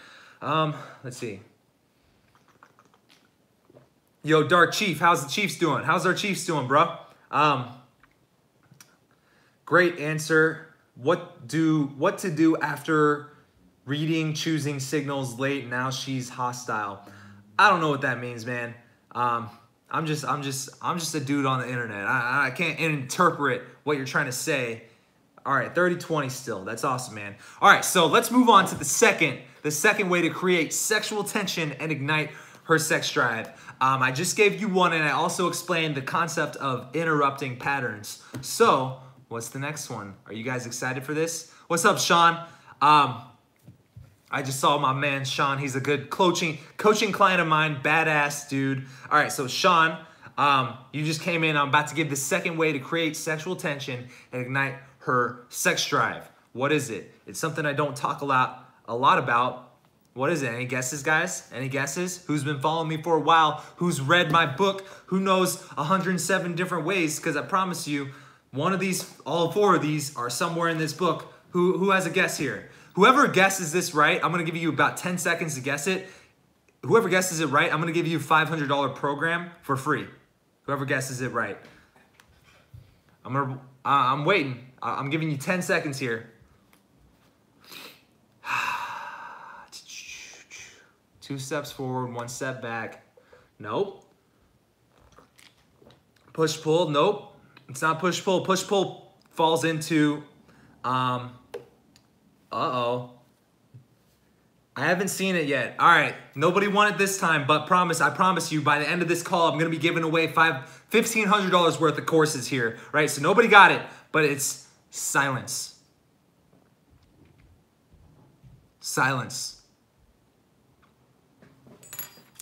Let's see. Yo, Dark Chief, how's the Chiefs doing? How's our Chiefs doing, bro? Great answer. What to do after reading, choosing signals late? Now she's hostile. I don't know what that means, man. I'm just a dude on the internet. I can't interpret what you're trying to say. All right, 30-20 still. That's awesome, man. All right, so let's move on to the second way to create sexual tension and ignite her sex drive. I just gave you one, and I also explained the concept of interrupting patterns. So, what's the next one? Are you guys excited for this? What's up, Sean? I just saw my man, Sean. He's a good coaching client of mine, badass dude. All right, so Sean, you just came in. I'm about to give the second way to create sexual tension and ignite her sex drive. What is it? It's something I don't talk a lot about. What is it? Any guesses, guys? Any guesses? Who's been following me for a while? Who's read my book? Who knows 107 different ways? Because I promise you, one of these, all four of these are somewhere in this book. Who has a guess here? Whoever guesses this right, I'm going to give you about 10 seconds to guess it. Whoever guesses it right, I'm going to give you a $500 program for free. Whoever guesses it right. I'm waiting. I'm giving you 10 seconds here. 2 steps forward, 1 step back. Nope. Push-pull, nope. It's not push-pull. Push-pull falls into, uh-oh. I haven't seen it yet. All right, nobody won it this time, but I promise you, by the end of this call, I'm gonna be giving away $1,500 worth of courses here, right? So nobody got it, but it's silence. Silence.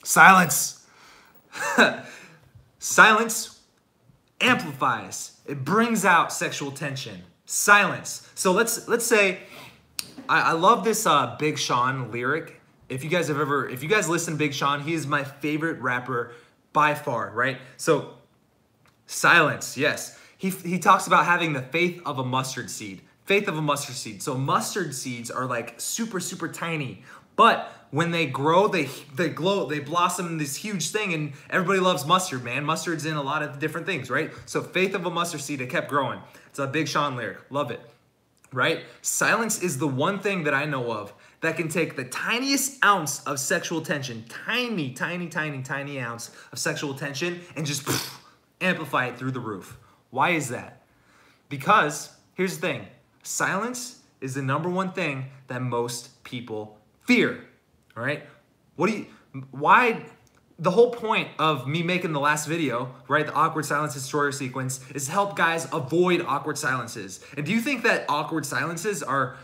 Silence. Silence amplifies. It brings out sexual tension. Silence. So let's say, I love this Big Sean lyric. If you guys listen to Big Sean, he is my favorite rapper by far, right? So silence, yes. He talks about having the faith of a mustard seed. Faith of a mustard seed. So mustard seeds are like super, super tiny, but when they grow, they glow, they blossom in this huge thing, and everybody loves mustard, man. Mustard's in a lot of different things, right? So faith of a mustard seed, it kept growing. It's a Big Sean lyric. Love it, right? Silence is the one thing that I know of that can take the tiniest ounce of sexual tension, tiny, tiny, tiny, tiny ounce of sexual tension, and just amplify it through the roof. Why is that? Because, here's the thing, silence is the #1 thing that most people fear. All right? Why the whole point of me making the last video, right, the awkward silence destroyer sequence, is to help guys avoid awkward silences. And do you think that awkward silences are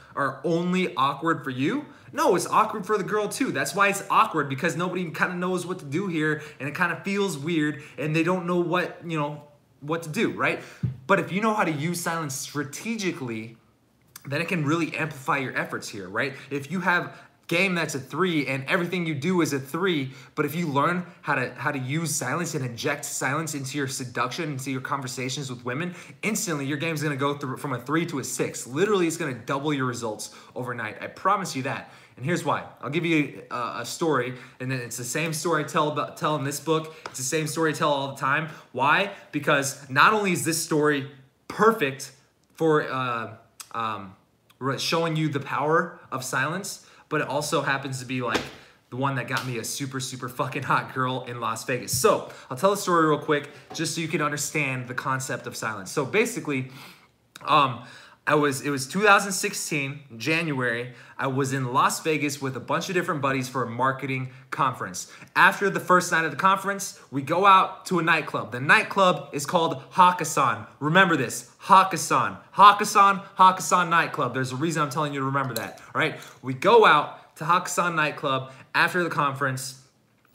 only awkward for you? No, it's awkward for the girl too. That's why it's awkward, because nobody kind of knows what to do here, and it kind of feels weird, and they don't know what, you know, what to do, right? But if you know how to use silence strategically, then it can really amplify your efforts here, right? If you have game that's a 3 and everything you do is a 3, but if you learn how to use silence and inject silence into your seduction, into your conversations with women, instantly your game's gonna go through from a 3 to a 6. Literally, it's gonna double your results overnight. I promise you that. And here's why. I'll give you a story, and then it's the same story I tell in this book. It's the same story I tell all the time. Why? Because not only is this story perfect for showing you the power of silence, but it also happens to be like the one that got me a super, super fucking hot girl in Las Vegas. So I'll tell the story real quick, just so you can understand the concept of silence. So basically, it was 2016, January. I was in Las Vegas with a bunch of different buddies for a marketing conference. After the first night of the conference, we go out to a nightclub. The nightclub is called Hakkasan. Remember this, Hakkasan. Hakkasan nightclub. There's a reason I'm telling you to remember that, all right? We go out to Hakkasan nightclub after the conference,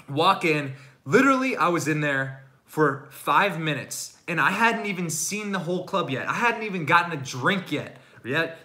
walk in. Literally, I was in there for 5 minutes, and I hadn't even seen the whole club yet. I hadn't even gotten a drink yet.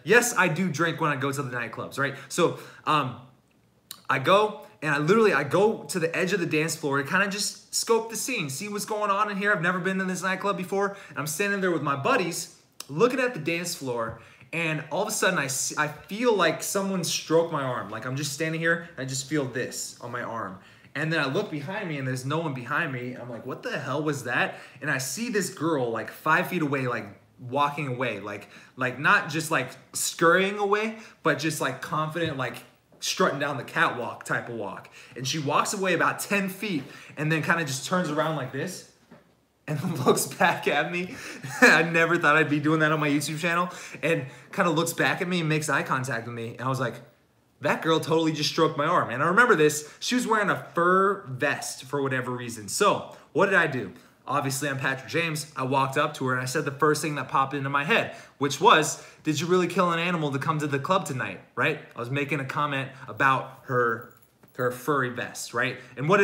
Yes, I do drink when I go to the nightclubs, right? So I go, and I go to the edge of the dance floor to kind of just scope the scene, see what's going on in here. I've never been in this nightclub before, and I'm standing there with my buddies, looking at the dance floor, and all of a sudden I feel like someone stroked my arm. Like I'm just standing here, and I just feel this on my arm. And then I look behind me, and there's no one behind me. I'm like, what the hell was that? And I see this girl like 5 feet away, like walking away, like not just like scurrying away, but just like confident, like strutting down the catwalk type of walk. And she walks away about 10 feet and then kind of just turns around like this and looks back at me. I never thought I'd be doing that on my YouTube channel. And kind of looks back at me and makes eye contact with me. And I was like, that girl totally just stroked my arm. And I remember this, she was wearing a fur vest for whatever reason. So what did I do? Obviously, I'm Patrick James. I walked up to her and I said the first thing that popped into my head, which was, did you really kill an animal to come to the club tonight, right? I was making a comment about her furry vest, right? And what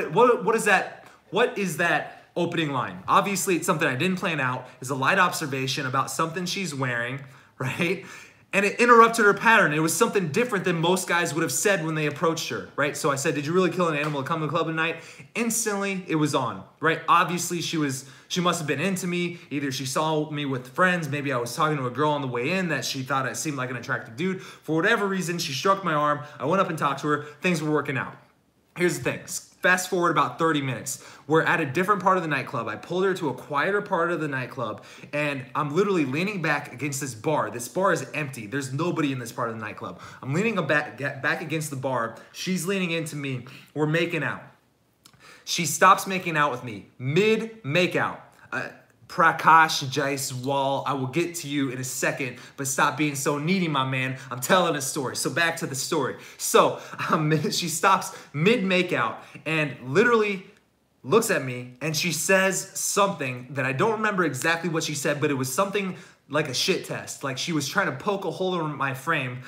is that opening line? Obviously, it's something I didn't plan out. It's a light observation about something she's wearing, right? And it interrupted her pattern. It was something different than most guys would have said when they approached her, right? So I said, did you really kill an animal to come to the club tonight? Instantly, it was on, right? Obviously, she must have been into me. Either she saw me with friends, maybe I was talking to a girl on the way in that she thought I seemed like an attractive dude. For whatever reason, she struck my arm. I went up and talked to her. Things were working out. Here's the thing. Fast forward about 30 minutes. We're at a different part of the nightclub. I pulled her to a quieter part of the nightclub, and I'm literally leaning back against this bar. This bar is empty. There's nobody in this part of the nightclub. I'm leaning back against the bar. She's leaning into me. We're making out. She stops making out with me mid-makeout. Prakash Jaiswal, I will get to you in a second, but stop being so needy, my man. I'm telling a story. So back to the story. So she stops mid-makeout and literally looks at me, and she says something that I don't remember exactly what she said, but it was something like a shit test. Like she was trying to poke a hole in my frame,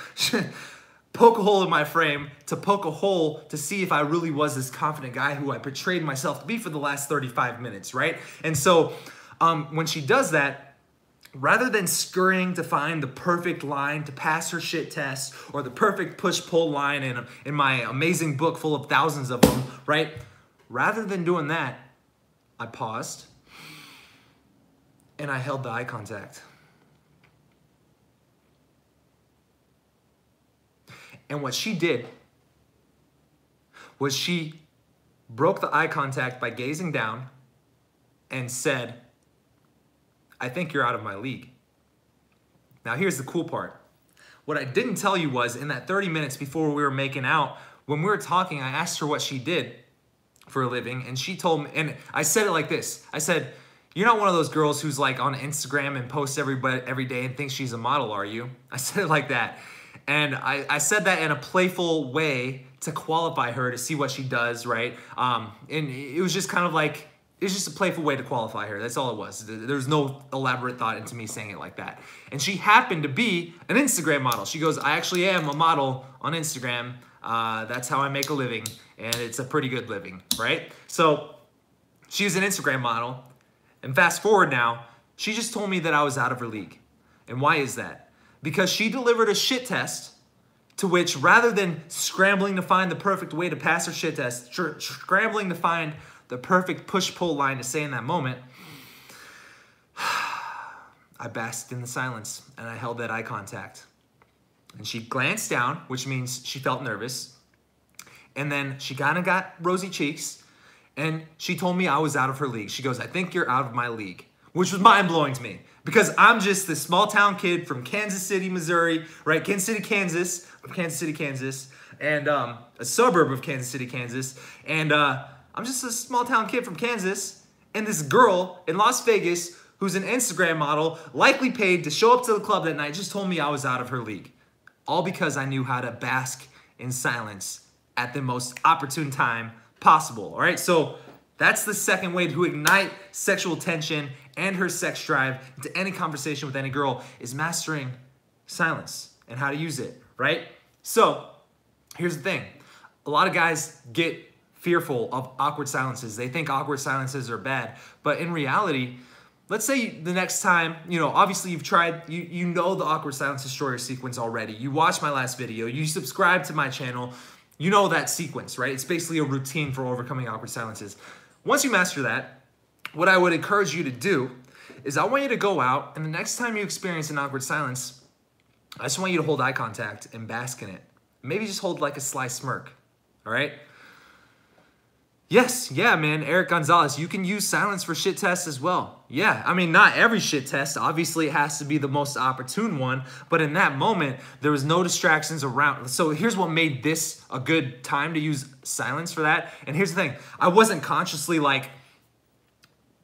poke a hole in my frame to poke a hole to see if I really was this confident guy who I portrayed myself to be for the last 35 minutes, right? And so when she does that, rather than scurrying to find the perfect line to pass her shit test or the perfect push-pull line in my amazing book full of thousands of them, right? Rather than doing that, I paused and I held the eye contact. And what she did was she broke the eye contact by gazing down and said, I think you're out of my league. Now here's the cool part. What I didn't tell you was in that 30 minutes before we were making out, when we were talking, I asked her what she did for a living, and she told me, and I said it like this. I said, you're not one of those girls who's like on Instagram and posts every day and thinks she's a model, are you? I said it like that. And I said that in a playful way to qualify her, to see what she does, right? And it was just kind of like, it was just a playful way to qualify her. That's all it was. There's no elaborate thought into me saying it like that. And she happened to be an Instagram model. She goes, I actually am a model on Instagram. That's how I make a living. And it's a pretty good living, right? So she's an Instagram model. And fast forward now, she just told me that I was out of her league. And why is that? Because she delivered a shit test to which, rather than scrambling to find the perfect way to pass her shit test, scrambling to find the perfect push-pull line to say in that moment, I basked in the silence and I held that eye contact. And she glanced down, which means she felt nervous. And then she kind of got rosy cheeks and she told me I was out of her league. She goes, I think you're out of my league, which was mind-blowing to me because I'm just this small town kid from Kansas City, Missouri, right? Kansas City, Kansas, and a suburb of Kansas City, Kansas. And I'm just a small town kid from Kansas, and this girl in Las Vegas who's an Instagram model, likely paid to show up to the club that night, just told me I was out of her league. All because I knew how to bask in silence at the most opportune time possible, all right? So that's the second way to ignite sexual tension and her sex drive into any conversation with any girl, is mastering silence and how to use it, right? So here's the thing. A lot of guys get fearful of awkward silences. They think awkward silences are bad, but in reality, let's say the next time, obviously you've tried, you know the awkward silence destroyer sequence already. You watched my last video, you subscribe to my channel, you know that sequence, right? It's basically a routine for overcoming awkward silences. Once you master that, what I would encourage you to do is I want you to go out, and the next time you experience an awkward silence, I just want you to hold eye contact and bask in it. Maybe just hold like a sly smirk, all right? Yes, yeah, man, Eric Gonzalez, you can use silence for shit tests as well. Yeah, I mean, not every shit test. Obviously, it has to be the most opportune one. But in that moment, there was no distractions around. So here's what made this a good time to use silence for that. And here's the thing. I wasn't consciously like,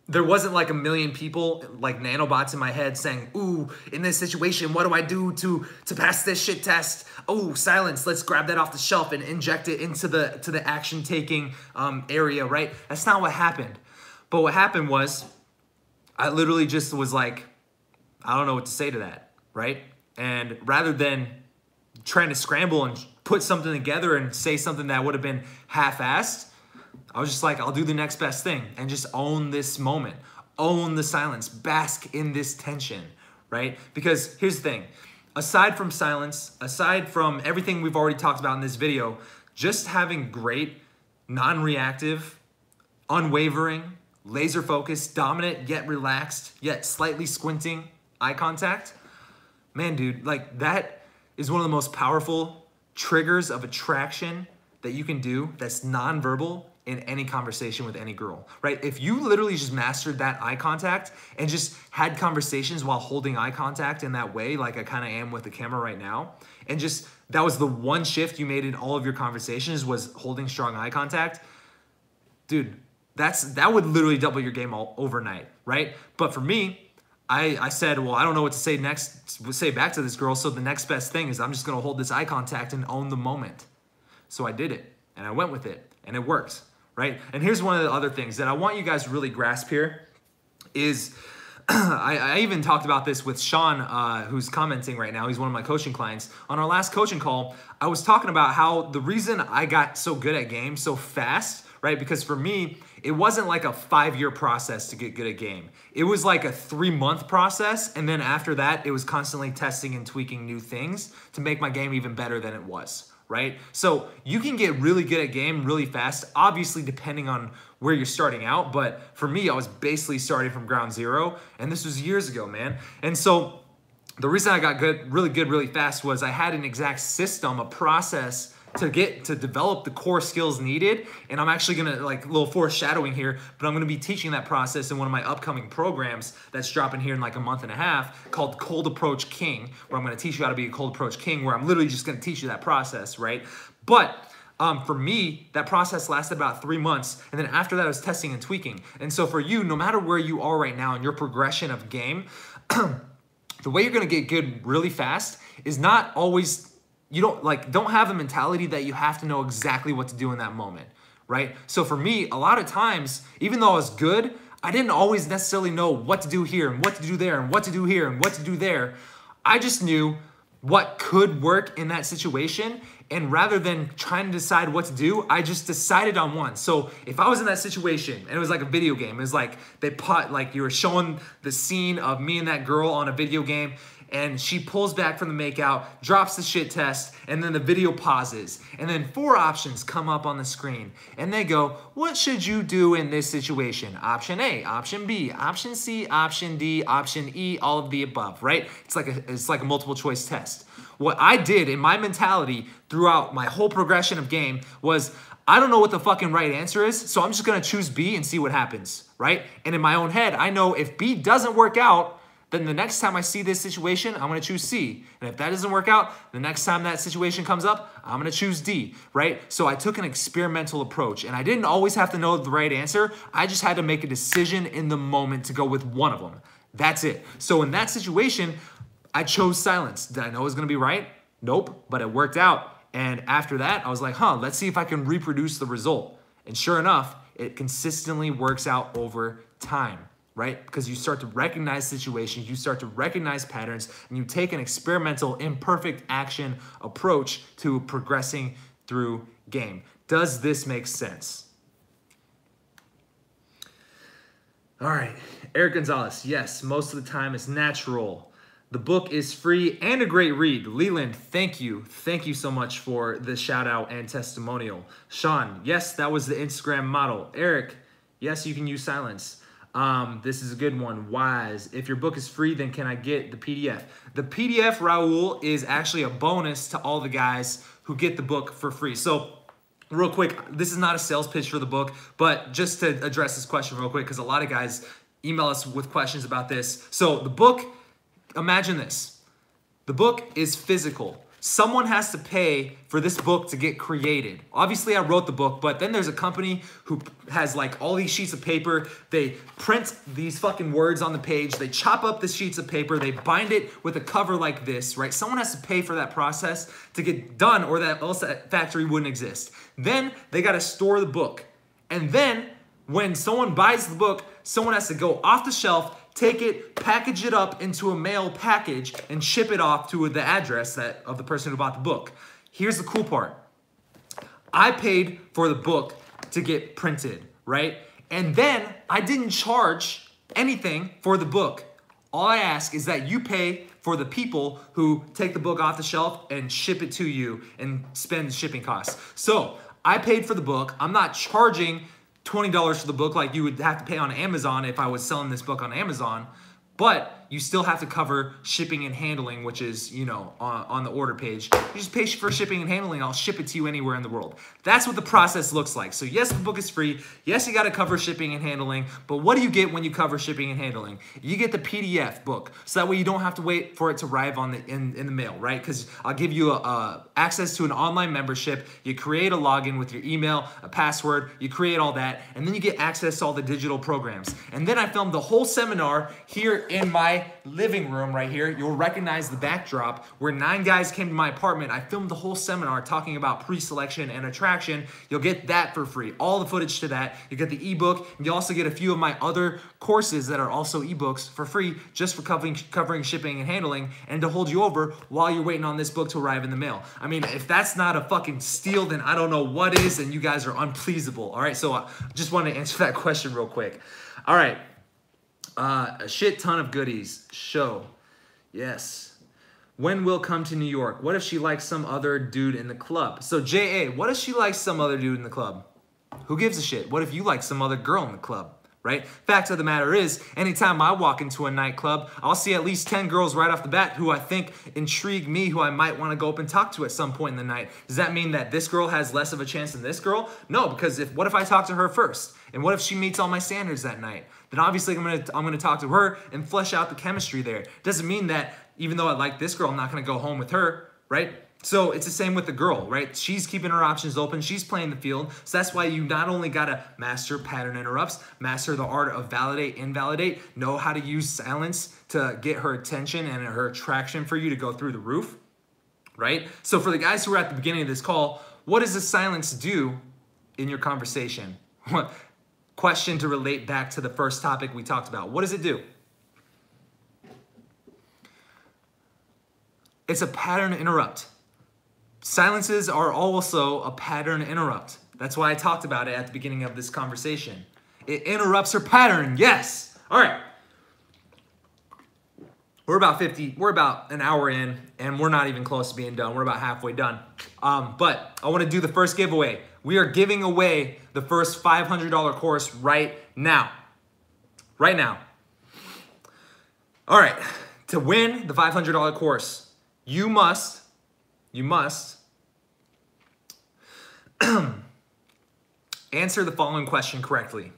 there wasn't like a million people, like nanobots in my head saying, ooh, in this situation, what do I do to pass this shit test? Oh, silence, let's grab that off the shelf and inject it into the action-taking area, right? That's not what happened. But what happened was, I literally just was like, I don't know what to say to that, right? And rather than trying to scramble and put something together and say something that would have been half-assed, I was just like, I'll do the next best thing and just own this moment, own the silence, bask in this tension, right? Because here's the thing, aside from silence, aside from everything we've already talked about in this video, just having great, non-reactive, unwavering, laser-focused, dominant, yet relaxed, yet slightly squinting eye contact, man, dude, like that is one of the most powerful triggers of attraction that you can do that's non-verbal in any conversation with any girl, right? If you literally just mastered that eye contact and just had conversations while holding eye contact in that way, like I kind of am with the camera right now, and just that was the one shift you made in all of your conversations was holding strong eye contact, dude, that would literally double your game all overnight, right? But for me, I said, well, I don't know what to say next, say back to this girl, so the next best thing is I'm just gonna hold this eye contact and own the moment. So I did it, and I went with it, and it worked. Right? And here's one of the other things that I want you guys to really grasp here is, I even talked about this with Sean, who's commenting right now. He's one of my coaching clients. On our last coaching call, I was talking about how the reason I got so good at game so fast, right? Because for me, it wasn't like a 5-year process to get good at game. It was like a 3-month process. And then after that, it was constantly testing and tweaking new things to make my game even better than it was. Right? So you can get really good at game really fast, obviously depending on where you're starting out. But for me, I was basically starting from ground zero, and this was years ago, man. And so the reason I got really fast was I had an exact system, a process to develop the core skills needed. And I'm actually gonna, like a little foreshadowing here, but I'm gonna be teaching that process in one of my upcoming programs that's dropping here in like a month and a half called Cold Approach King, where I'm gonna teach you how to be a cold approach king, where I'm literally just gonna teach you that process, right? But for me, that process lasted about 3 months. And then after that, I was testing and tweaking. And so for you, no matter where you are right now in your progression of game, the way you're gonna get good really fast is not always don't have the mentality that you have to know exactly what to do in that moment, right? So for me, a lot of times, even though I was good, I didn't always necessarily know what to do here and what to do there and what to do here and what to do there. I just knew what could work in that situation. And rather than trying to decide what to do, I just decided on one. So if I was in that situation and it was like a video game, it was like you were showing the scene of me and that girl on a video game, and she pulls back from the makeout, drops the shit test, and then the video pauses. And then 4 options come up on the screen. And they go, what should you do in this situation? Option A, option B, option C, option D, option E, all of the above, right? It's like a multiple choice test. What I did in my mentality throughout my whole progression of game was, I don't know what the fucking right answer is, so I'm just gonna choose B and see what happens, right? And in my own head, I know if B doesn't work out, then the next time I see this situation, I'm gonna choose C. And if that doesn't work out, the next time that situation comes up, I'm gonna choose D, right? So I took an experimental approach, and I didn't always have to know the right answer. I just had to make a decision in the moment to go with one of them. That's it. So in that situation, I chose silence. Did I know it was gonna be right? Nope, but it worked out. And after that, I was like, let's see if I can reproduce the result. And sure enough, it consistently works out over time, right? Because you start to recognize situations, you start to recognize patterns, and you take an experimental, imperfect action approach to progressing through game. Does this make sense? All right, Eric Gonzalez, yes, most of the time it's natural. The book is free and a great read. Leland, thank you. Thank you so much for the shout out and testimonial. Sean, yes, that was the Instagram model. Eric, yes, you can use silence. This is a good one. Wise, if your book is free, then can I get the PDF? The PDF, Raul, is actually a bonus to all the guys who get the book for free. So real quick, this is not a sales pitch for the book, but just to address this question real quick, because a lot of guys email us with questions about this. So the book, imagine this. The book is physical. Someone has to pay for this book to get created. Obviously, I wrote the book, but then there's a company who has like all these sheets of paper. They print these fucking words on the page. They chop up the sheets of paper. They bind it with a cover like this, right? Someone has to pay for that process to get done, or else that factory wouldn't exist. Then they got to store the book. And then when someone buys the book, someone has to go off the shelf, take it, package it up into a mail package, and ship it off to the address of the person who bought the book. Here's the cool part. I paid for the book to get printed, right? And then I didn't charge anything for the book. All I ask is that you pay for the people who take the book off the shelf and ship it to you and spend shipping costs. So I paid for the book. I'm not charging $20 for the book like you would have to pay on Amazon if I was selling this book on Amazon, but you still have to cover shipping and handling, which is, on the order page. You just pay for shipping and handling, I'll ship it to you anywhere in the world. That's what the process looks like. So yes, the book is free. Yes, you got to cover shipping and handling, but what do you get when you cover shipping and handling? You get the PDF book, so that way you don't have to wait for it to arrive in the mail, right? Because I'll give you access to an online membership. You create a login with your email, a password, you create all that, and then you get access to all the digital programs. And then I filmed the whole seminar here in my living room right here. You'll recognize the backdrop where 9 guys came to my apartment. I filmed the whole seminar talking about pre-selection and attraction. You'll get that for free. All the footage to that. You get the ebook, and you also get a few of my other courses that are also ebooks for free, just for covering shipping and handling, and to hold you over while you're waiting on this book to arrive in the mail. I mean, if that's not a fucking steal, then I don't know what is, and you guys are unpleasable. All right, so I just want to answer that question real quick. All right. A shit ton of goodies. Show. Yes. When will come to New York? What if she likes some other dude in the club? So J.A., what if she likes some other dude in the club? Who gives a shit? What if you like some other girl in the club? Right? Fact of the matter is, anytime I walk into a nightclub, I'll see at least 10 girls right off the bat who I think intrigue me, who I might want to go up and talk to at some point in the night. Does that mean that this girl has less of a chance than this girl? No, because what if I talk to her first? And what if she meets all my standards that night? Then obviously I'm gonna talk to her and flesh out the chemistry there. Doesn't mean that even though I like this girl, I'm not gonna go home with her, right? So it's the same with the girl, right? She's keeping her options open. She's playing the field. So that's why you not only gotta master pattern interrupts, master the art of validate, invalidate, know how to use silence to get her attention and her attraction for you to go through the roof, right? So for the guys who are at the beginning of this call, what does the silence do in your conversation? Question to relate back to the first topic we talked about. What does it do? It's a pattern interrupt. Silences are also a pattern interrupt. That's why I talked about it at the beginning of this conversation. It interrupts her pattern, yes. All right. We're about an hour in, and we're not even close to being done. We're about halfway done. But I want to do the first giveaway. We are giving away the first $500 course right now. Right now. All right. To win the $500 course, you must answer the following question correctly.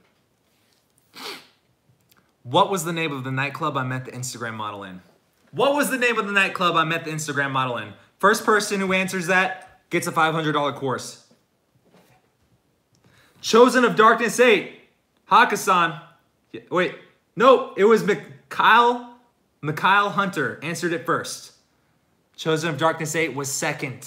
What was the name of the nightclub I met the Instagram model in? What was the name of the nightclub I met the Instagram model in? First person who answers that gets a $500 course. Chosen of Darkness 8. Hakkasan. Wait, no, it was Mikhail Hunter answered it first. Chosen of Darkness 8 was second.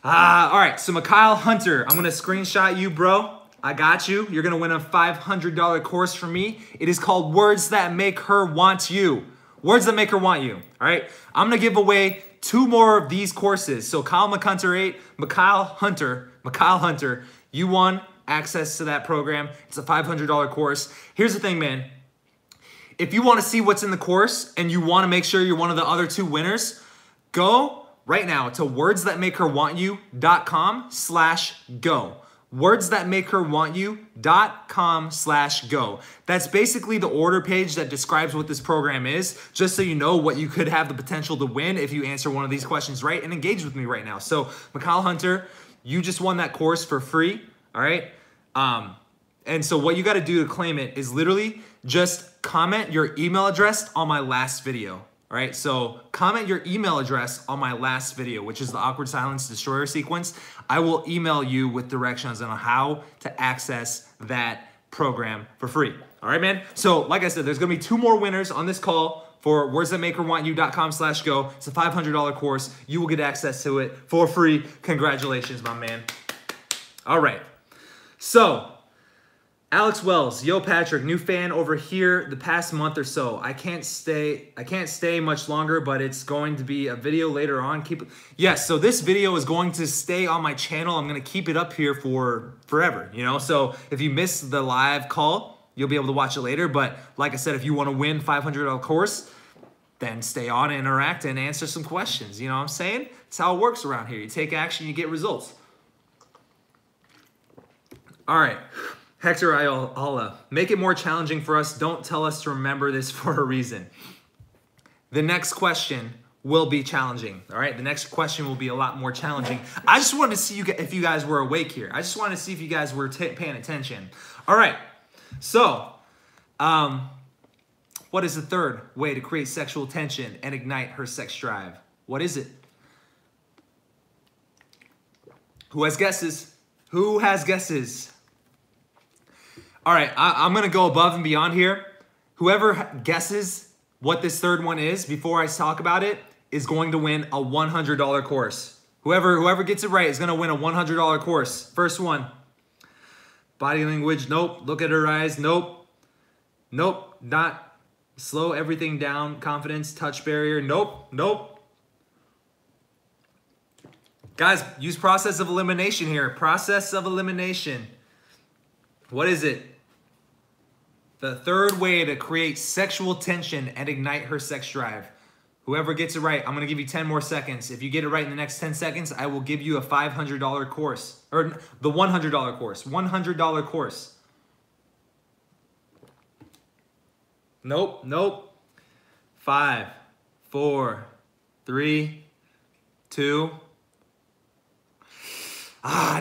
All right, so Mikhail Hunter, I'm gonna screenshot you, bro. I got you. You're gonna win a $500 course from me. It is called Words That Make Her Want You. Words That Make Her Want You, all right? I'm gonna give away 2 more of these courses. So Kyle McHunter 8, Mikhail Hunter, you won access to that program. It's a $500 course. Here's the thing, man. If you wanna see what's in the course and you wanna make sure you're one of the other 2 winners, go right now to wordsthatmakeherwantyou.com/go. wordsthatmakeherwantyou.com/go. That's basically the order page that describes what this program is, just so you know what you could have the potential to win if you answer one of these questions right and engage with me right now. So Mikhail Hunter, you just won that course for free, all right? And so what you got to do to claim it is literally just comment your email address on my last video. All right, so comment your email address on my last video, which is the Awkward Silence Destroyer sequence. I will email you with directions on how to access that program for free. All right, man? So like I said, there's gonna be 2 more winners on this call for wordsthatmakeherwantyou.com/go. It's a $500 course. You will get access to it for free. Congratulations, my man. All right, so Alex Wells, yo Patrick, new fan over here the past month or so. I can't stay much longer, but it's going to be a video later on. Yes, so this video is going to stay on my channel. I'm gonna keep it up here for forever, you know? So if you missed the live call, you'll be able to watch it later. But like I said, if you wanna win $500 course, then stay on, interact, and answer some questions. You know what I'm saying? It's how it works around here. You take action, you get results. All right. Hector Ayala, make it more challenging for us. Don't tell us to remember this for a reason. The next question will be challenging, all right? The next question will be a lot more challenging. I just wanted to see if you guys were awake here. I just wanted to see if you guys were paying attention. All right, so what is the third way to create sexual tension and ignite her sex drive? What is it? Who has guesses? Who has guesses? All right, I'm gonna go above and beyond here. Whoever guesses what this third one is before I talk about it is going to win a $100 course. Whoever gets it right is gonna win a $100 course. First one. Body language, nope. Look at her eyes, nope. Nope, not. Slow everything down, confidence, touch barrier, nope, nope. Guys, use process of elimination here. Process of elimination. What is it? The third way to create sexual tension and ignite her sex drive. Whoever gets it right, I'm gonna give you 10 more seconds. If you get it right in the next 10 seconds, I will give you a $500 course, or the $100 course, $100 course. Nope, nope. 5, 4, 3, 2.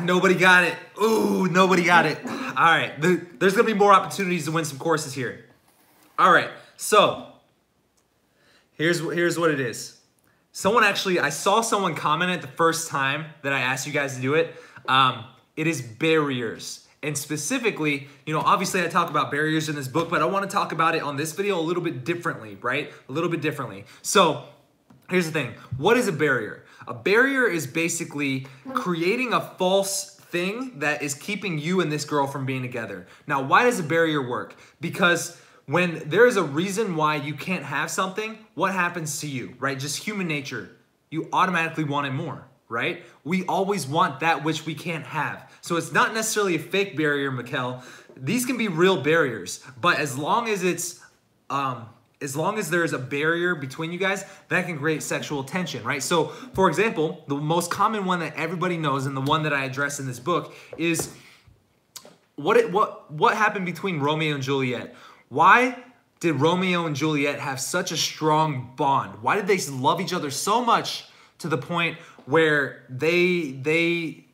Nobody got it. Ooh, nobody got it. All right, there's gonna be more opportunities to win some courses here. All right, so here's what it is. I saw someone comment it the first time that I asked you guys to do it. It is barriers. And specifically, you know, obviously I talk about barriers in this book, but I wanna talk about it on this video a little bit differently, right? A little bit differently. So here's the thing, what is a barrier? A barrier is basically creating a false thing that is keeping you and this girl from being together. Now, why does a barrier work? Because when there is a reason why you can't have something, what happens to you, right? Just human nature. You automatically want it more, right? We always want that which we can't have. So it's not necessarily a fake barrier, Mikkel. These can be real barriers, but as long as it's, as long as there's a barrier between you guys, that can create sexual tension, right? So, for example, the most common one that everybody knows and the one that I address in this book is what happened between Romeo and Juliet? Why did Romeo and Juliet have such a strong bond? Why did they love each other so much to the point where they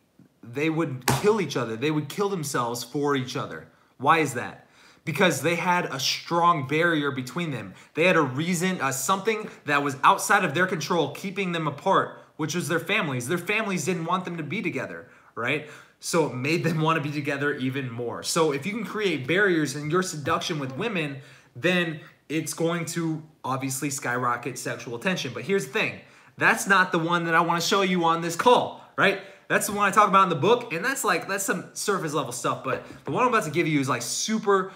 would kill each other? They would kill themselves for each other. Why is that? Because they had a strong barrier between them. They had a reason, something that was outside of their control, keeping them apart, which was their families. Their families didn't want them to be together, right? So it made them want to be together even more. So if you can create barriers in your seduction with women, then it's going to obviously skyrocket sexual tension. But here's the thing. That's not the one that I want to show you on this call, right? That's the one I talk about in the book, and that's some surface level stuff. But the one I'm about to give you is like super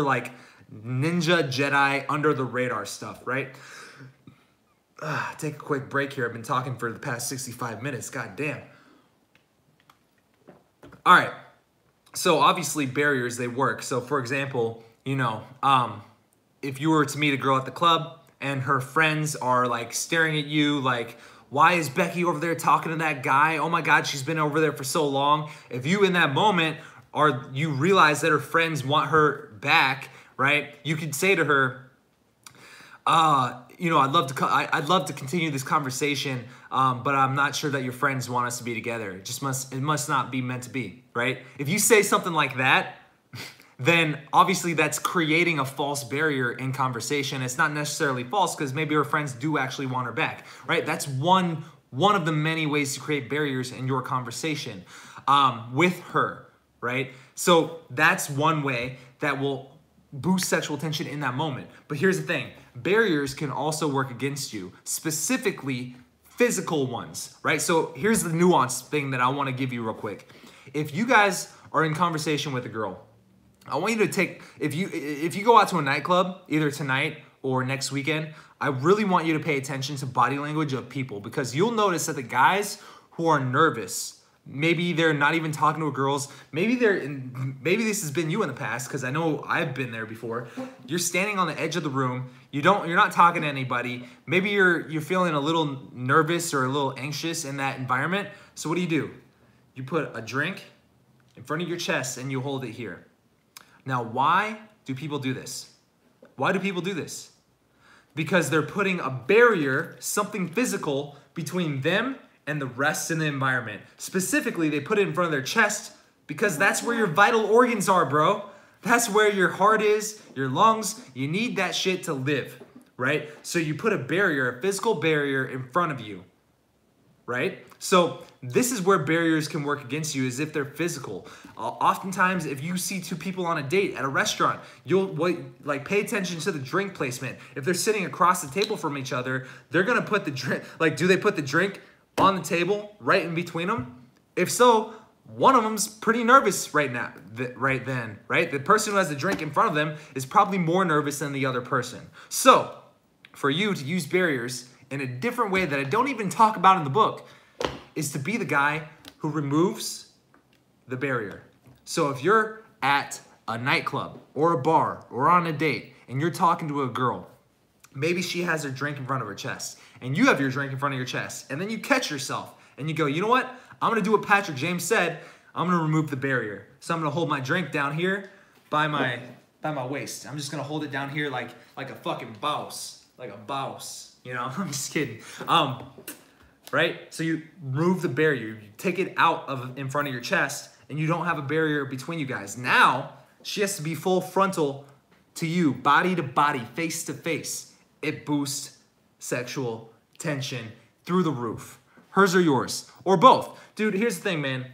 like ninja Jedi under the radar stuff, right? Take a quick break here. I've been talking for the past 65 minutes. God damn. All right. So obviously barriers, they work. So for example, you know, if you were to meet a girl at the club and her friends are like staring at you like, why is Becky over there talking to that guy? Oh my God, she's been over there for so long. If you in that moment you realize that her friends want her back, right? You could say to her, you know, I'd love to continue this conversation, but I'm not sure that your friends want us to be together. It must not be meant to be, right? If you say something like that, then obviously that's creating a false barrier in conversation. It's not necessarily false because maybe her friends do actually want her back, right? That's one of the many ways to create barriers in your conversation with her, right? So that's one way that will boost sexual tension in that moment. But here's the thing. Barriers can also work against you, specifically physical ones, right? So here's the nuanced thing that I want to give you real quick. If you guys are in conversation with a girl, I want you to take, if you go out to a nightclub, either tonight or next weekend, I really want you to pay attention to body language of people, because you'll notice that the guys who are nervous, maybe they're not even talking to girls, maybe this has been you in the past, because I know I've been there before. You're standing on the edge of the room, you're not talking to anybody, maybe you're feeling a little nervous or a little anxious in that environment. So what do? You put a drink in front of your chest and you hold it here. Now, why do people do this? Why do people do this? Because they're putting a barrier, something physical, between them and the rest in the environment. Specifically, they put it in front of their chest because that's where your vital organs are, bro. That's where your heart is, your lungs. You need that shit to live, right? So you put a barrier, a physical barrier in front of you, right? So this is where barriers can work against you, is if they're physical. Oftentimes, if you see two people on a date at a restaurant, you'll pay attention to the drink placement. If they're sitting across the table from each other, they're gonna put the drink, do they put the drink on the table right in between them? If so, one of them's pretty nervous right now, right then, right? The person who has the drink in front of them is probably more nervous than the other person. So for you to use barriers in a different way that I don't even talk about in the book is to be the guy who removes the barrier. So if you're at a nightclub or a bar or on a date and you're talking to a girl, maybe she has her drink in front of her chest and you have your drink in front of your chest, and then you catch yourself and you go, you know what? I'm gonna do what Patrick James said. I'm gonna remove the barrier. So I'm gonna hold my drink down here by my waist. I'm just gonna hold it down here like a fucking boss, like a boss, you know? I'm just kidding. Right? So you remove the barrier, you take it out of in front of your chest, and you don't have a barrier between you guys. Now, she has to be full frontal to you, body to body, face to face. It boosts sexual tension through the roof. Hers or yours, or both. Dude, here's the thing, man.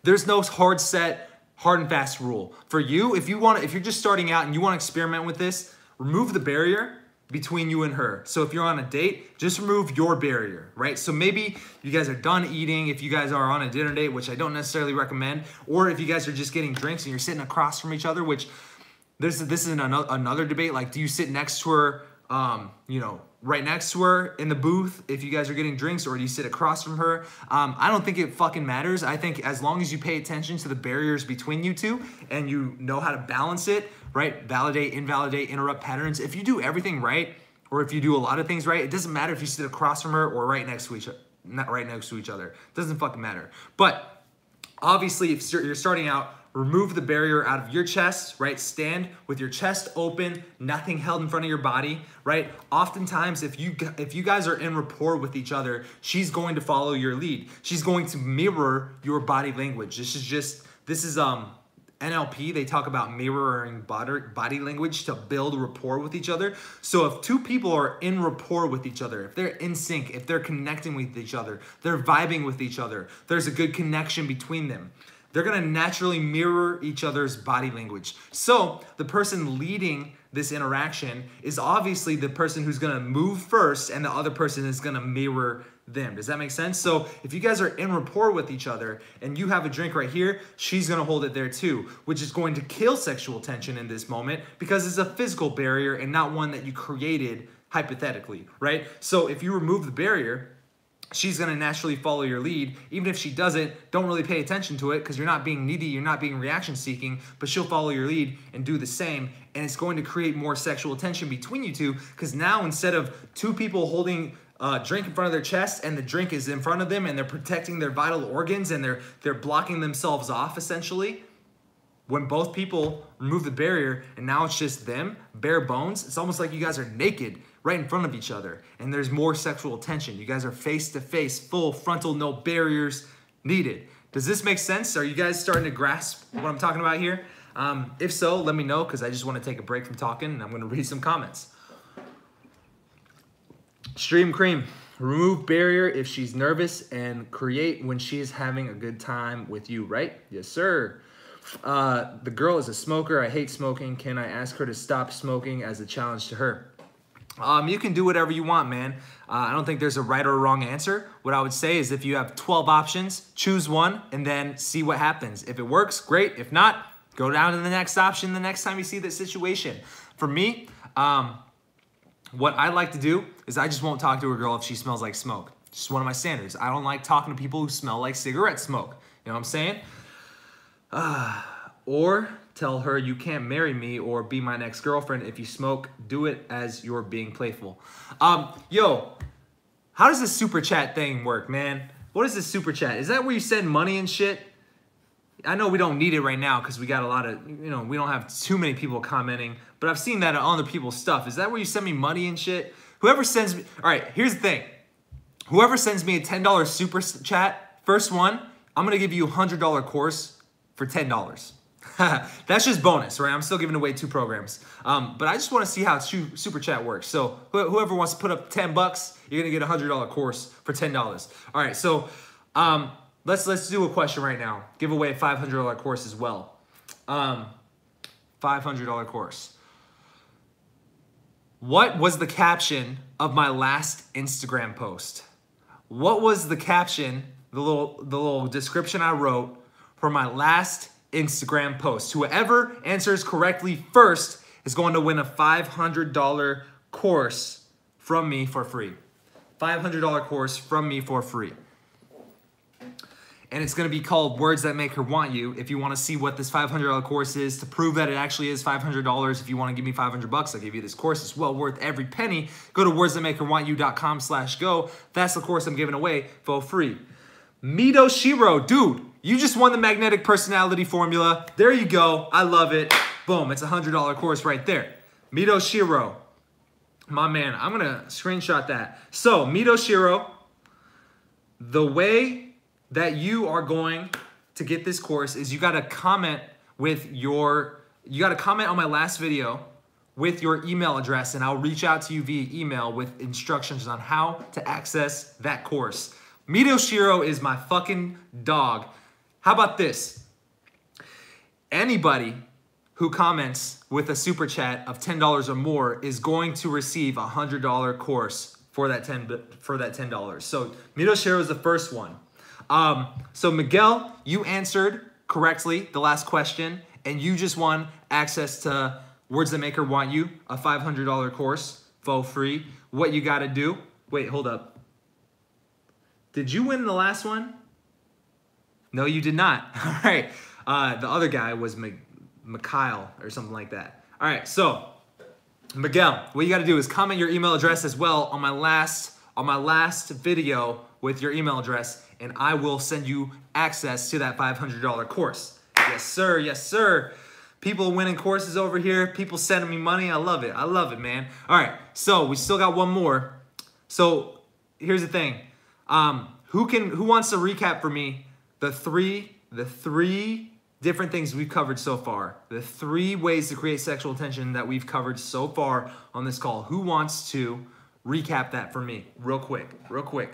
There's no hard and fast rule. For you, if you're just starting out and you want to experiment with this, remove the barrier, between you and her. So if you're on a date, just remove your barrier, right? So maybe you guys are done eating, if you guys are on a dinner date, which I don't necessarily recommend, or if you guys are just getting drinks and you're sitting across from each other, which this is another debate. Like, do you sit next to her, right next to her in the booth if you guys are getting drinks, or do you sit across from her? I don't think it fucking matters. I think as long as you pay attention to the barriers between you two and you know how to balance it, right? Validate, invalidate, interrupt patterns. If you do everything right, or if you do a lot of things right, it doesn't matter if you sit across from her or right next to each other. Not right next to each other. It doesn't fucking matter. But obviously, if you're starting out, remove the barrier out of your chest, right? Stand with your chest open, nothing held in front of your body, right? Oftentimes, if you guys are in rapport with each other, she's going to follow your lead. She's going to mirror your body language. This is NLP. They talk about mirroring body language to build rapport with each other. So if two people are in rapport with each other, if they're in sync, if they're connecting with each other, they're vibing with each other, there's a good connection between them, they're gonna naturally mirror each other's body language. So the person leading this interaction is obviously the person who's gonna move first, and the other person is gonna mirror them. Does that make sense? So if you guys are in rapport with each other and you have a drink right here, she's gonna hold it there too, which is going to kill sexual tension in this moment because it's a physical barrier and not one that you created hypothetically, right? So if you remove the barrier, she's gonna naturally follow your lead. Even if she doesn't, don't really pay attention to it because you're not being needy, you're not being reaction seeking, but she'll follow your lead and do the same. And it's going to create more sexual tension between you two because now instead of two people holding a drink in front of their chest and the drink is in front of them and they're protecting their vital organs and they're blocking themselves off essentially, when both people remove the barrier and now it's just them, bare bones, it's almost like you guys are naked right in front of each other and there's more sexual tension. You guys are face to face, full frontal, no barriers needed. Does this make sense? Are you guys starting to grasp what I'm talking about here? If so, let me know because I just want to take a break from talking and I'm going to read some comments. Stream Cream, remove barrier if she's nervous and create when she's having a good time with you, right? Yes, sir. The girl is a smoker. I hate smoking. Can I ask her to stop smoking as a challenge to her? You can do whatever you want, man. I don't think there's a right or wrong answer. What I would say is if you have 12 options, choose one and then see what happens. If it works, great. If not, go down to the next option the next time you see that situation. For me, what I like to do is I just won't talk to a girl if she smells like smoke. Just one of my standards. I don't like talking to people who smell like cigarette smoke. You know what I'm saying? Or tell her you can't marry me or be my next girlfriend if you smoke. Do it as you're being playful. Yo, how does this super chat thing work, man? What is this super chat? Is that where you send money and shit? I know we don't need it right now because we got a lot of, we don't have too many people commenting, but I've seen that on other people's stuff. Is that where you send me money and shit? Whoever sends me, all right, here's the thing. Whoever sends me a $10 super chat, first one, I'm gonna give you a $100 course for $10. That's just bonus, right? I'm still giving away 2 programs. But I just wanna see how super chat works. So whoever wants to put up 10 bucks, you're gonna get a $100 course for $10. All right, so, let's do a question right now. Give away a $500 course as well. $500 course. What was the caption of my last Instagram post? What was the caption, the little description I wrote for my last Instagram post? Whoever answers correctly first is going to win a $500 course from me for free. $500 course from me for free. And it's gonna be called Words That Make Her Want You. If you wanna see what this $500 course is, to prove that it actually is $500, if you wanna give me 500 bucks, I'll give you this course. It's well worth every penny. Go to wordsthatmakeherwantyou.com/go. That's the course I'm giving away for free. Mito Shiro, dude, you just won the magnetic personality formula. There you go, I love it. Boom, it's a $100 course right there. Mito Shiro, my man, I'm gonna screenshot that. So, Mito Shiro, the way that you are going to get this course is you gotta comment on my last video with your email address and I'll reach out to you via email with instructions on how to access that course. Mito Shiro is my fucking dog. How about this? Anybody who comments with a super chat of $10 or more is going to receive a $100 course for that $10. So Miroshiro is the first one. So Miguel, you answered correctly the last question, and you just won access to Words That Make Her Want You, a $500 course for free. What you got to do? Wait, hold up. Did you win the last one? No, you did not. All right. The other guy was Mikhail or something like that. All right. So Miguel, what you got to do is comment your email address as well on my last video with your email address, and I will send you access to that $500 course. Yes, sir. Yes, sir. People winning courses over here. People sending me money. I love it. I love it, man. All right. So we still got one more. So here's the thing. Who wants to recap for me the three different things we've covered so far? The 3 ways to create sexual tension that we've covered so far on this call. Who wants to recap that for me real quick? Real quick.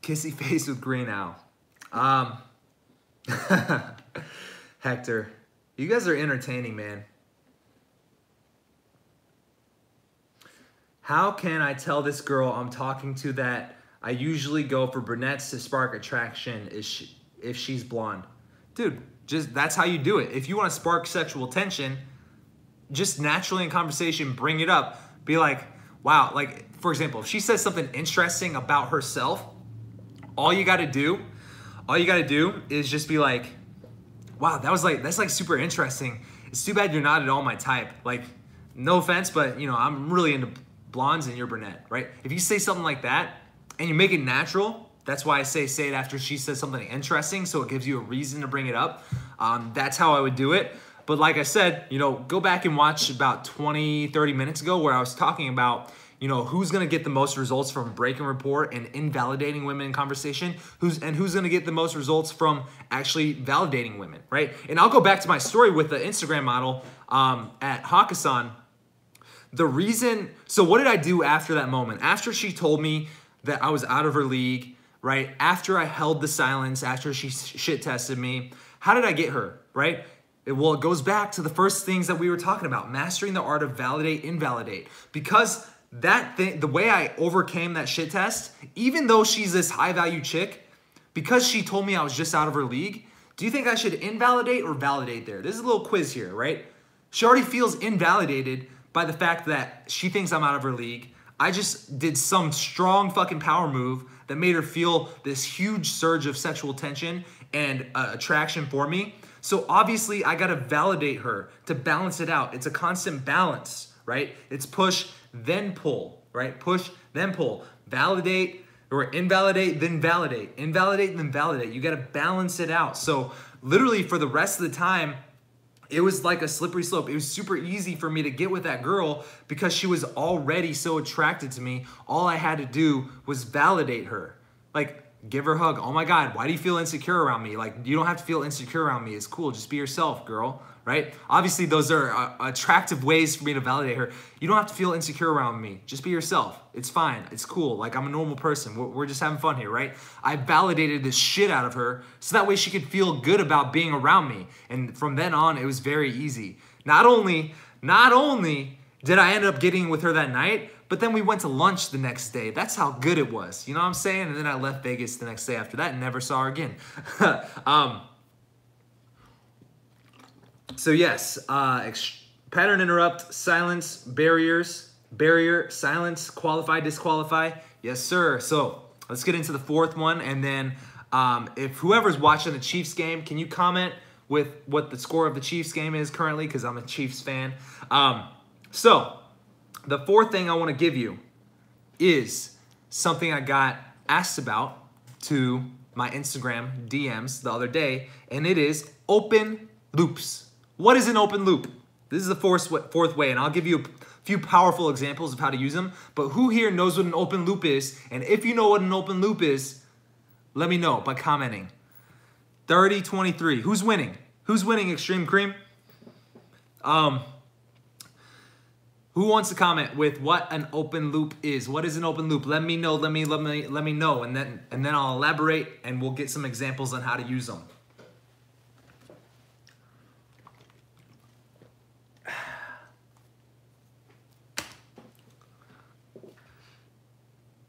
Kissy face with green owl. Hector, you guys are entertaining, man. How can I tell this girl I'm talking to that I usually go for brunettes to spark attraction if she's blonde? Dude, just that's how you do it. If you want to spark sexual tension, just naturally in conversation, bring it up. Be like, wow, like for example, if she says something interesting about herself, all you got to do is just be like, wow, that's like super interesting. It's too bad you're not at all my type. Like, no offense, but you know, I'm really into blondes and you're brunette, right? If you say something like that and you make it natural, that's why I say it after she says something interesting, so it gives you a reason to bring it up. That's how I would do it. But like I said, you know, go back and watch about 20, 30 minutes ago where I was talking about, you know, who's going to get the most results from breaking rapport and invalidating women in conversation, who's going to get the most results from actually validating women, right? And I'll go back to my story with the Instagram model at Hakkasan. So what did I do after that moment? After she told me that I was out of her league, right? After I held the silence, after she shit tested me, how did I get her, right? Well, it goes back to the first things that we were talking about, mastering the art of validate, invalidate. Because the way I overcame that shit test, even though she's this high value chick, because she told me I was just out of her league, do you think I should invalidate or validate there? This is a little quiz here, right? She already feels invalidated by the fact that she thinks I'm out of her league. I just did some strong fucking power move that made her feel this huge surge of sexual tension and attraction for me. So obviously I gotta validate her to balance it out. It's a constant balance, right? It's push, then pull, right? Push, then pull. Validate or invalidate, then validate. Invalidate, then validate. You gotta balance it out. So literally for the rest of the time, it was like a slippery slope. It was super easy for me to get with that girl because she was already so attracted to me. All I had to do was validate her. Like, give her a hug. Oh my God, why do you feel insecure around me? Like, you don't have to feel insecure around me. It's cool. Just be yourself, girl, right? Obviously, those are attractive ways for me to validate her. You don't have to feel insecure around me. Just be yourself. It's fine. It's cool. Like, I'm a normal person. We're just having fun here, right? I validated the shit out of her so that way she could feel good about being around me. And from then on, it was very easy. Not only did I end up getting with her that night, but then we went to lunch the next day. That's how good it was. You know what I'm saying? And then I left Vegas the next day after that and never saw her again. So yes, pattern interrupt, silence, barrier, silence, qualify, disqualify. Yes, sir. So let's get into the fourth one. And then if whoever's watching the Chiefs game, can you comment with what the score of the Chiefs game is currently? Because I'm a Chiefs fan. So the fourth thing I want to give you is something I got asked about to my Instagram DMs the other day, and it is open loops. What is an open loop? This is the fourth way, and I'll give you a few powerful examples of how to use them, but who here knows what an open loop is? And if you know what an open loop is, let me know by commenting. 30-23. Who's winning? Who's winning, Extreme Cream? Who wants to comment with what an open loop is? What is an open loop? Let me know, let me know, and then I'll elaborate and we'll get some examples on how to use them.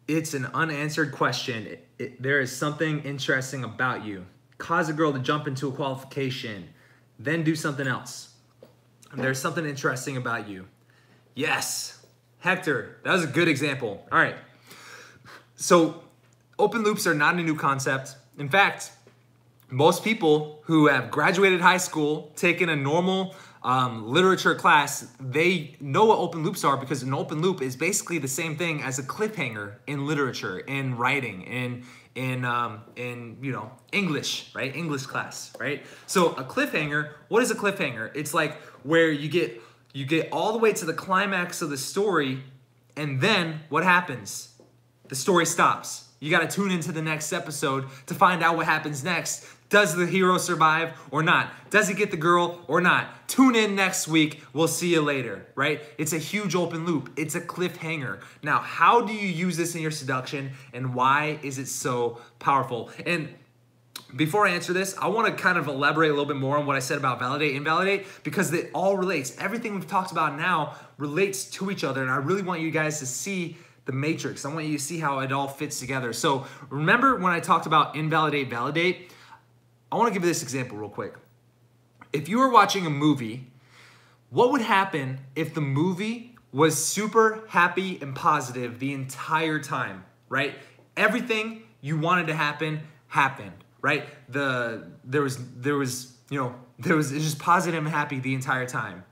It's an unanswered question. There is something interesting about you. Cause a girl to jump into a qualification, then do something else. There's something interesting about you. Yes, Hector, that was a good example. All right, so open loops are not a new concept. In fact, most people who have graduated high school, taken a normal literature class, they know what open loops are, because an open loop is basically the same thing as a cliffhanger in literature, in writing, in you know, English, right? English class, right? So a cliffhanger, what is a cliffhanger? It's like where you get all the way to the climax of the story, and then what happens? The story stops. You got to tune into the next episode to find out what happens next. Does the hero survive or not? Does he get the girl or not? Tune in next week. We'll see you later, right? It's a huge open loop. It's a cliffhanger. Now, how do you use this in your seduction, and why is it so powerful? And before I answer this, I want to kind of elaborate a little bit more on what I said about validate, invalidate, because it all relates. Everything we've talked about now relates to each other, and I really want you guys to see the matrix. I want you to see how it all fits together. So remember when I talked about invalidate, validate? I want to give you this example real quick. If you were watching a movie, what would happen if the movie was super happy and positive the entire time, right? Everything you wanted to happen happened, right? It was just positive and happy the entire time.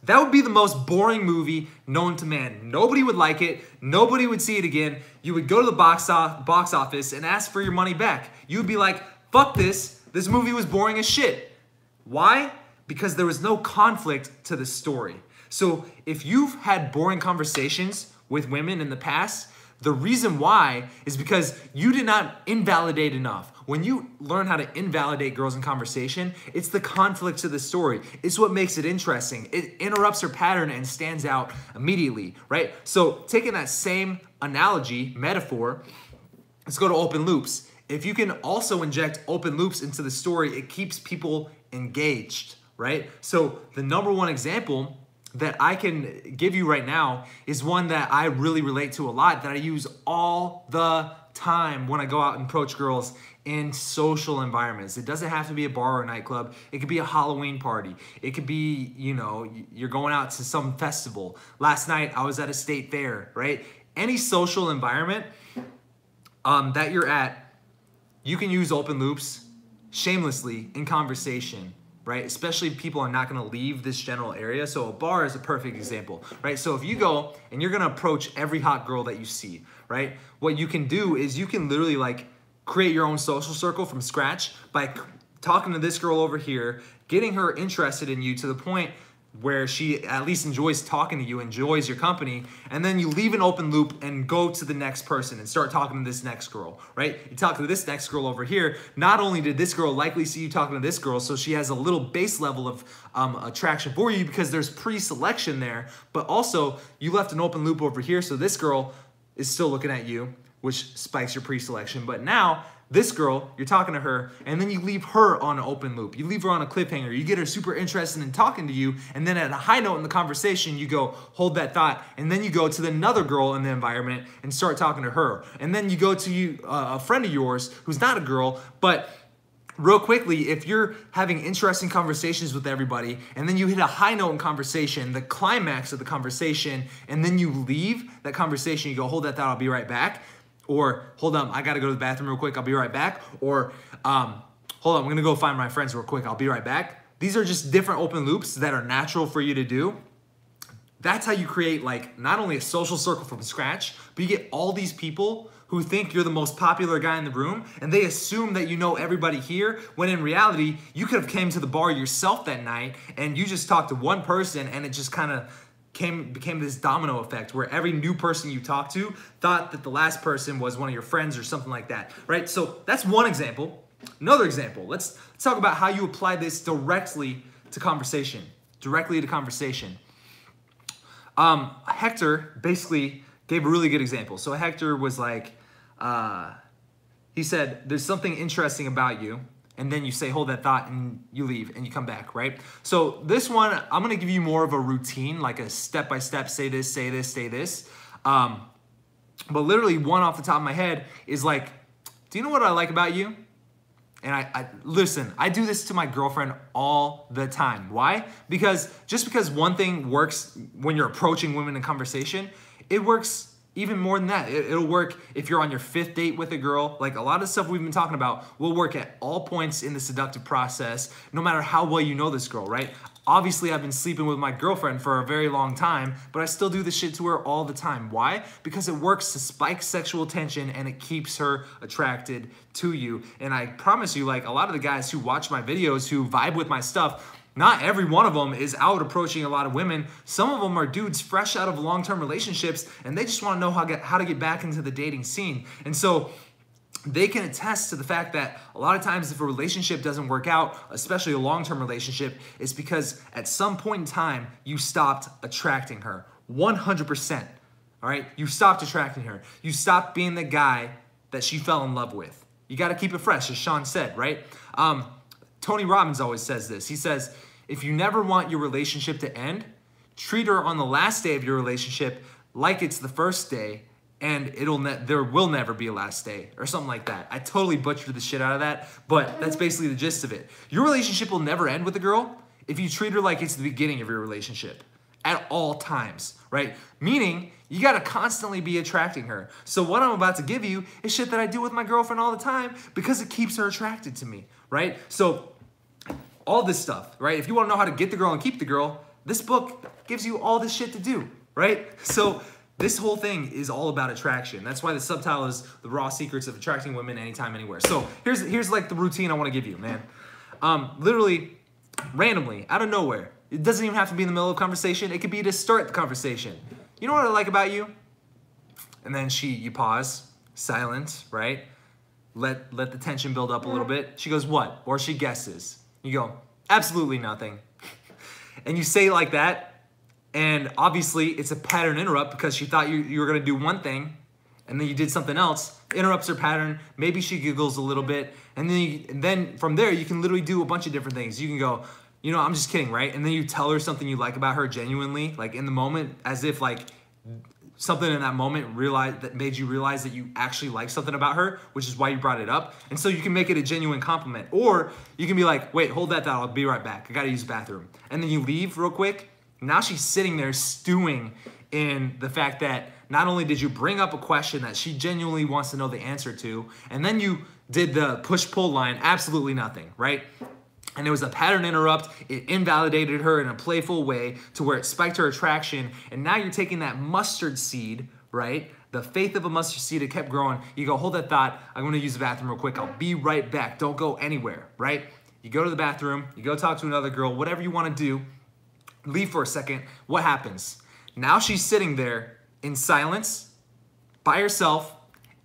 That would be the most boring movie known to man. Nobody would like it. Nobody would see it again. You would go to the box office and ask for your money back. You would be like, fuck this. This movie was boring as shit. Why? Because there was no conflict to the story. So if you've had boring conversations with women in the past, the reason why is because you did not invalidate enough. When you learn how to invalidate girls in conversation, it's the conflict to the story. It's what makes it interesting. It interrupts her pattern and stands out immediately, right? So taking that same analogy, metaphor, let's go to open loops. If you can also inject open loops into the story, it keeps people engaged, right? So the number one example that I can give you right now is one that I really relate to a lot, that I use all the time when I go out and approach girls in social environments. It doesn't have to be a bar or a nightclub. It could be a Halloween party. It could be, you know, you're going out to some festival. Last night I was at a state fair, right? Any social environment that you're at, you can use open loops shamelessly in conversation, right? Especially if people are not gonna leave this general area. So a bar is a perfect example, right? So if you go and you're gonna approach every hot girl that you see, right? What you can do is you can literally like create your own social circle from scratch by talking to this girl over here, getting her interested in you to the point where she at least enjoys talking to you, enjoys your company, and then you leave an open loop and go to the next person and start talking to this next girl, right? You talk to this next girl over here. Not only did this girl likely see you talking to this girl, so she has a little base level of attraction for you because there's pre-selection there, but also you left an open loop over here, so this girl is still looking at you, which spikes your pre-selection. But now this girl, you're talking to her, and then you leave her on an open loop. You leave her on a cliffhanger. You get her super interested in talking to you, and then at a high note in the conversation, you go, hold that thought, and then you go to another girl in the environment and start talking to her. And then you go to a friend of yours who's not a girl, but real quickly, if you're having interesting conversations with everybody, and then you hit a high note in conversation, the climax of the conversation, and then you leave that conversation, you go, hold that thought, I'll be right back. Or, hold on, I gotta go to the bathroom real quick, I'll be right back. Or, hold on, I'm gonna go find my friends real quick, I'll be right back. These are just different open loops that are natural for you to do. That's how you create like not only a social circle from scratch, but you get all these people who think you're the most popular guy in the room, and they assume that you know everybody here, when in reality, you could have came to the bar yourself that night, and you just talked to one person, and it just kind of became this domino effect where every new person you talked to thought that the last person was one of your friends or something like that, right? So that's one example. Another example, let's talk about how you apply this directly to conversation. Hector basically gave a really good example. So Hector was like, he said, there's something interesting about you. And then you say, hold that thought, and you leave, and you come back, right? So this one, I'm going to give you more of a routine, like a step-by-step, say this, say this, say this. But literally one off the top of my head is like, do you know what I like about you? And I listen, I do this to my girlfriend all the time. Why? Because just because one thing works when you're approaching women in conversation, it works even more than that. It'll work if you're on your 5th date with a girl. Like a lot of stuff we've been talking about will work at all points in the seductive process, no matter how well you know this girl, right? Obviously, I've been sleeping with my girlfriend for a very long time, but I still do this shit to her all the time. Why? Because it works to spike sexual tension and it keeps her attracted to you. And I promise you, like a lot of the guys who watch my videos, who vibe with my stuff, not every one of them is out approaching a lot of women. Some of them are dudes fresh out of long-term relationships, and they just want to know how to get back into the dating scene. And so they can attest to the fact that a lot of times if a relationship doesn't work out, especially a long-term relationship, it's because at some point in time, you stopped attracting her. 100%, all right? You stopped attracting her. You stopped being the guy that she fell in love with. You got to keep it fresh, as Sean said, right? Tony Robbins always says this. He says, if you never want your relationship to end, treat her on the last day of your relationship like it's the first day, and there will never be a last day, or something like that. I totally butchered the shit out of that, but that's basically the gist of it. Your relationship will never end with a girl if you treat her like it's the beginning of your relationship at all times, right? Meaning, you gotta constantly be attracting her. So what I'm about to give you is shit that I do with my girlfriend all the time because it keeps her attracted to me, right? So all this stuff, right? If you wanna know how to get the girl and keep the girl, this book gives you all this shit to do, right? So this whole thing is all about attraction. That's why the subtitle is The Raw Secrets of Attracting Women Anytime, Anywhere. So here's like the routine I wanna give you, man. Literally, randomly, out of nowhere. It doesn't even have to be in the middle of a conversation. It could be to start the conversation. You know what I like about you? And then you pause, silence, right? Let the tension build up a little bit. She goes, what? Or she guesses. You go, absolutely nothing. And you say it like that, and obviously it's a pattern interrupt because she thought you were gonna do one thing, and then you did something else, interrupts her pattern, maybe she giggles a little bit, and then from there you can literally do a bunch of different things. You can go, you know, I'm just kidding, right? And then you tell her something you like about her genuinely, like in the moment, as if like something in that moment made you realize that you actually like something about her, which is why you brought it up. And so you can make it a genuine compliment. Or you can be like, wait, hold that thought, I'll be right back. I gotta use the bathroom. And then you leave real quick. Now she's sitting there stewing in the fact that not only did you bring up a question that she genuinely wants to know the answer to, and then you did the push-pull line, absolutely nothing, right? And it was a pattern interrupt. It invalidated her in a playful way to where it spiked her attraction. And now you're taking that mustard seed, right? The faith of a mustard seed, it kept growing. You go, hold that thought. I'm going to use the bathroom real quick. I'll be right back. Don't go anywhere, right? You go to the bathroom. You go talk to another girl, whatever you want to do. Leave for a second. What happens? Now she's sitting there in silence by herself.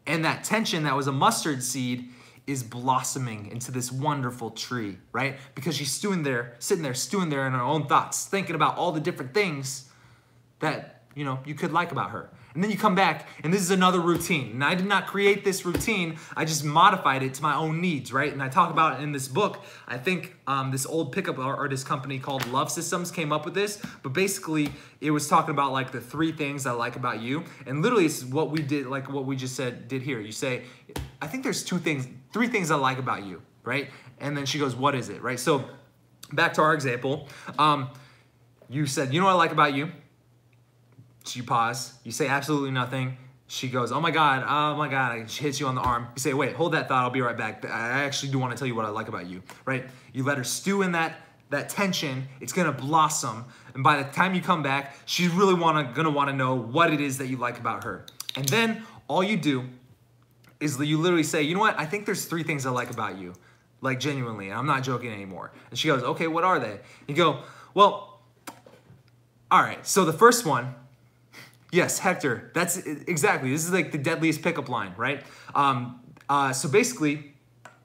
And that tension that was a mustard seed is blossoming into this wonderful tree, right? Because she's sitting there in her own thoughts, thinking about all the different things that, you know, you could like about her. And then you come back, and this is another routine. And I did not create this routine. I just modified it to my own needs, right? And I talk about it in this book. I think this old pickup artist company called Love Systems came up with this. But basically, it was talking about like the 3 things I like about you. And literally, it's what we did, like what we just did here. You say, I think there's 3 things I like about you, right? And then she goes, what is it, right? So back to our example. You said, you know what I like about you? So you pause, you say absolutely nothing. She goes, oh my God, she hits you on the arm. You say, wait, hold that thought, I'll be right back. I actually do want to tell you what I like about you, right? You let her stew in that tension, it's gonna blossom. And by the time you come back, she's really gonna wanna know what it is that you like about her. And then all you do is you literally say, you know what, I think there's 3 things I like about you, like genuinely, and I'm not joking anymore. And she goes, okay, what are they? You go, well, all right, so the first one, yes, Hector, that's exactly, this is like the deadliest pickup line, right? So basically,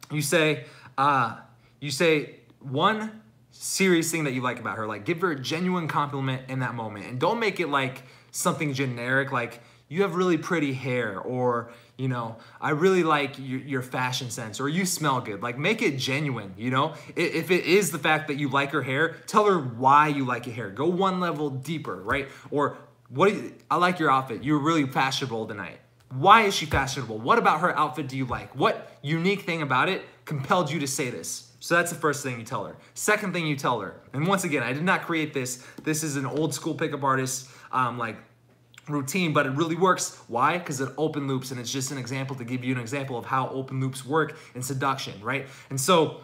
you say, 1, serious thing that you like about her. Like, give her a genuine compliment in that moment. And don't make it like something generic, like, you have really pretty hair, or, you know, I really like your fashion sense, or you smell good. Like, make it genuine, you know? If it is the fact that you like her hair, tell her why you like your hair. Go one level deeper, right? Or, I like your outfit. You're really fashionable tonight. Why is she fashionable? What about her outfit do you like? What unique thing about it compelled you to say this? So that's the first thing you tell her. Second thing you tell her, and once again, I did not create this. This is an old school pickup artist, like, routine, but it really works. Why? Because it open loops, and it's just an example to give you an example of how open loops work in seduction, right? And so,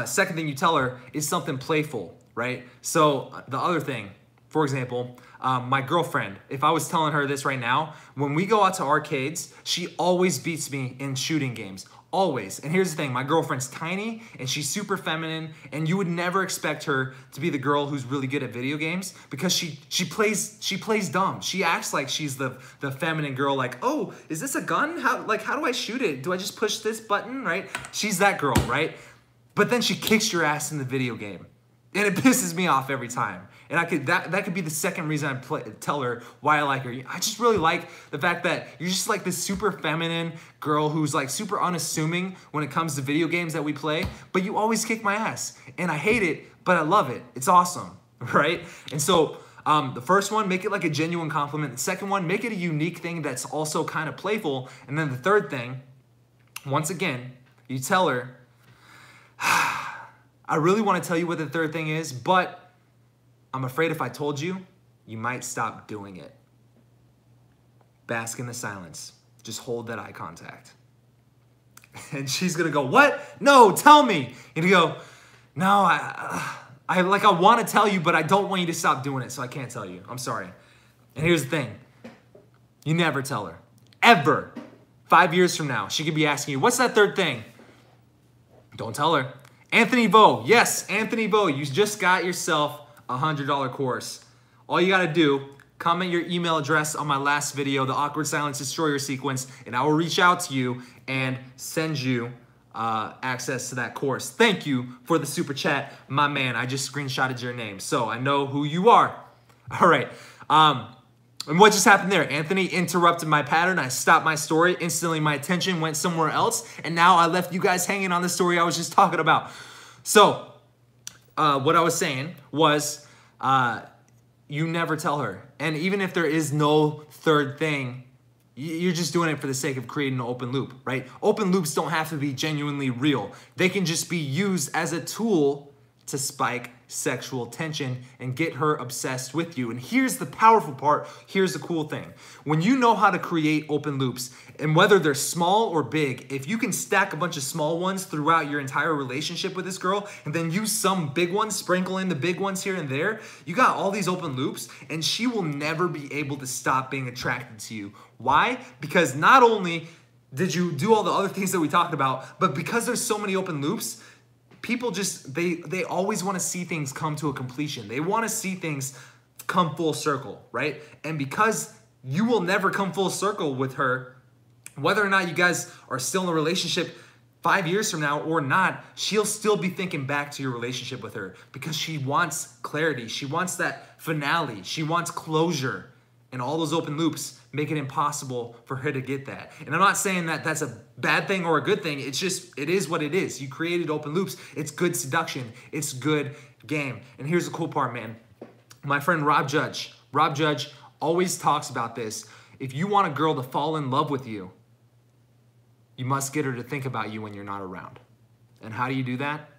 second thing you tell her is something playful, right? So the other thing, for example, my girlfriend, if I was telling her this right now, when we go out to arcades, she always beats me in shooting games. Always. And here's the thing, my girlfriend's tiny and she's super feminine, and you would never expect her to be the girl who's really good at video games, because she plays dumb. She acts like she's the feminine girl, like, oh, is this a gun? How do I shoot it? Do I just push this button, right? She's that girl, right? But then she kicks your ass in the video game. And it pisses me off every time. And that could be the second reason I tell her why I like her. I just really like the fact that you're just like this super feminine girl who's like super unassuming when it comes to video games that we play, but you always kick my ass. And I hate it, but I love it. It's awesome, right? And so the first one, make it like a genuine compliment. The second one, make it a unique thing that's also kind of playful. And then the third thing, once again, you tell her, I really want to tell you what the third thing is, but I'm afraid if I told you, you might stop doing it. Bask in the silence. Just hold that eye contact. And she's going to go, what? No, tell me. And you go, no, I want to tell you, but I don't want you to stop doing it, so I can't tell you. I'm sorry. And here's the thing. You never tell her. Ever. 5 years from now, she could be asking you, what's that third thing? Don't tell her. Anthony Vo, yes, Anthony Vo, you just got yourself a $100 course. All you gotta do, comment your email address on my last video, the Awkward Silence Destroyer sequence, and I will reach out to you and send you access to that course. Thank you for the super chat, my man. I just screenshotted your name, so I know who you are. All right. And what just happened there? Anthony interrupted my pattern. I stopped my story. Instantly, my attention went somewhere else. And now I left you guys hanging on the story I was just talking about. So, what I was saying was, you never tell her. And even if there is no third thing, you're just doing it for the sake of creating an open loop, right? Open loops don't have to be genuinely real. They can just be used as a tool to spike sexual tension and get her obsessed with you. And here's the powerful part. Here's the cool thing. When you know how to create open loops, and whether they're small or big, if you can stack a bunch of small ones throughout your entire relationship with this girl, and then use some big ones, sprinkle in the big ones here and there, you got all these open loops, and she will never be able to stop being attracted to you. Why? Because not only did you do all the other things that we talked about, but because there's so many open loops, people just, they always want to see things come to a completion. They want to see things come full circle, right? And because you will never come full circle with her, whether or not you guys are still in a relationship 5 years from now or not, she'll still be thinking back to your relationship with her because she wants clarity. She wants that finale. She wants closure. And all those open loops make it impossible for her to get that. And I'm not saying that that's a bad thing or a good thing. It's just, it is what it is. You created open loops. It's good seduction. It's good game. And here's the cool part, man. My friend Rob Judge always talks about this. If you want a girl to fall in love with you, you must get her to think about you when you're not around. And how do you do that?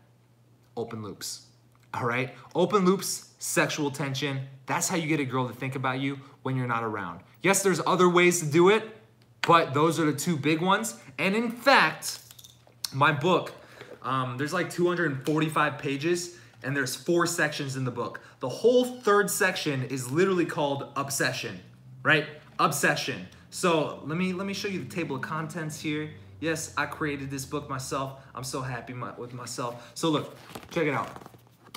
Open loops. All right? Open loops, sexual tension. That's how you get a girl to think about you when you're not around. Yes, there's other ways to do it, but those are the two big ones. And in fact, my book, there's like 245 pages, and there's 4 sections in the book. The whole third section is literally called obsession, right? Obsession. So let me show you the table of contents here. Yes, I created this book myself. I'm so happy with myself. So look, check it out.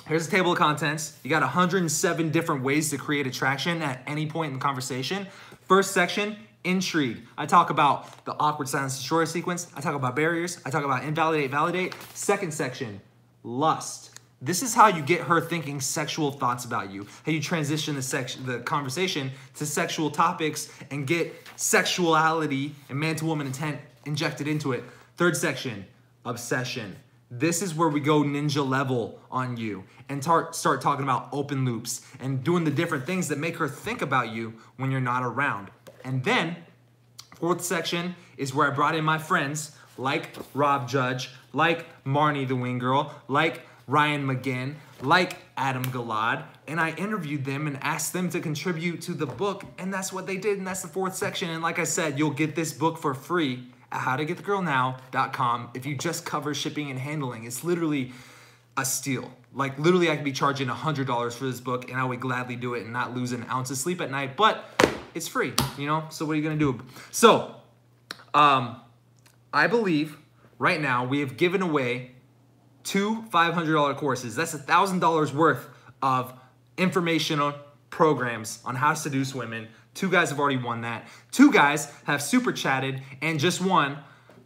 Here's the table of contents. You got 107 different ways to create attraction at any point in the conversation. First section, intrigue. I talk about the awkward silence destroyer sequence. I talk about barriers. I talk about invalidate, validate. Second section, lust. This is how you get her thinking sexual thoughts about you. How you transition the conversation to sexual topics and get sexuality and man-to-woman intent injected into it. Third section, obsession. This is where we go ninja level on you and start talking about open loops and doing the different things that make her think about you when you're not around. And then, fourth section is where I brought in my friends like Rob Judge, like Marnie the Wing Girl, like Ryan McGinn, like Adam Galad, and I interviewed them and asked them to contribute to the book, and that's what they did, and that's the fourth section. And like I said, you'll get this book for free at howtogetthegirlnow.com if you just cover shipping and handling. It's literally a steal. Like literally I could be charging $100 for this book and I would gladly do it and not lose an ounce of sleep at night, but it's free, you know? So what are you gonna do? So, I believe right now we have given away 2 $500 courses. That's $1,000 worth of informational programs on how to seduce women. 2 guys have already won that. 2 guys have super chatted and just won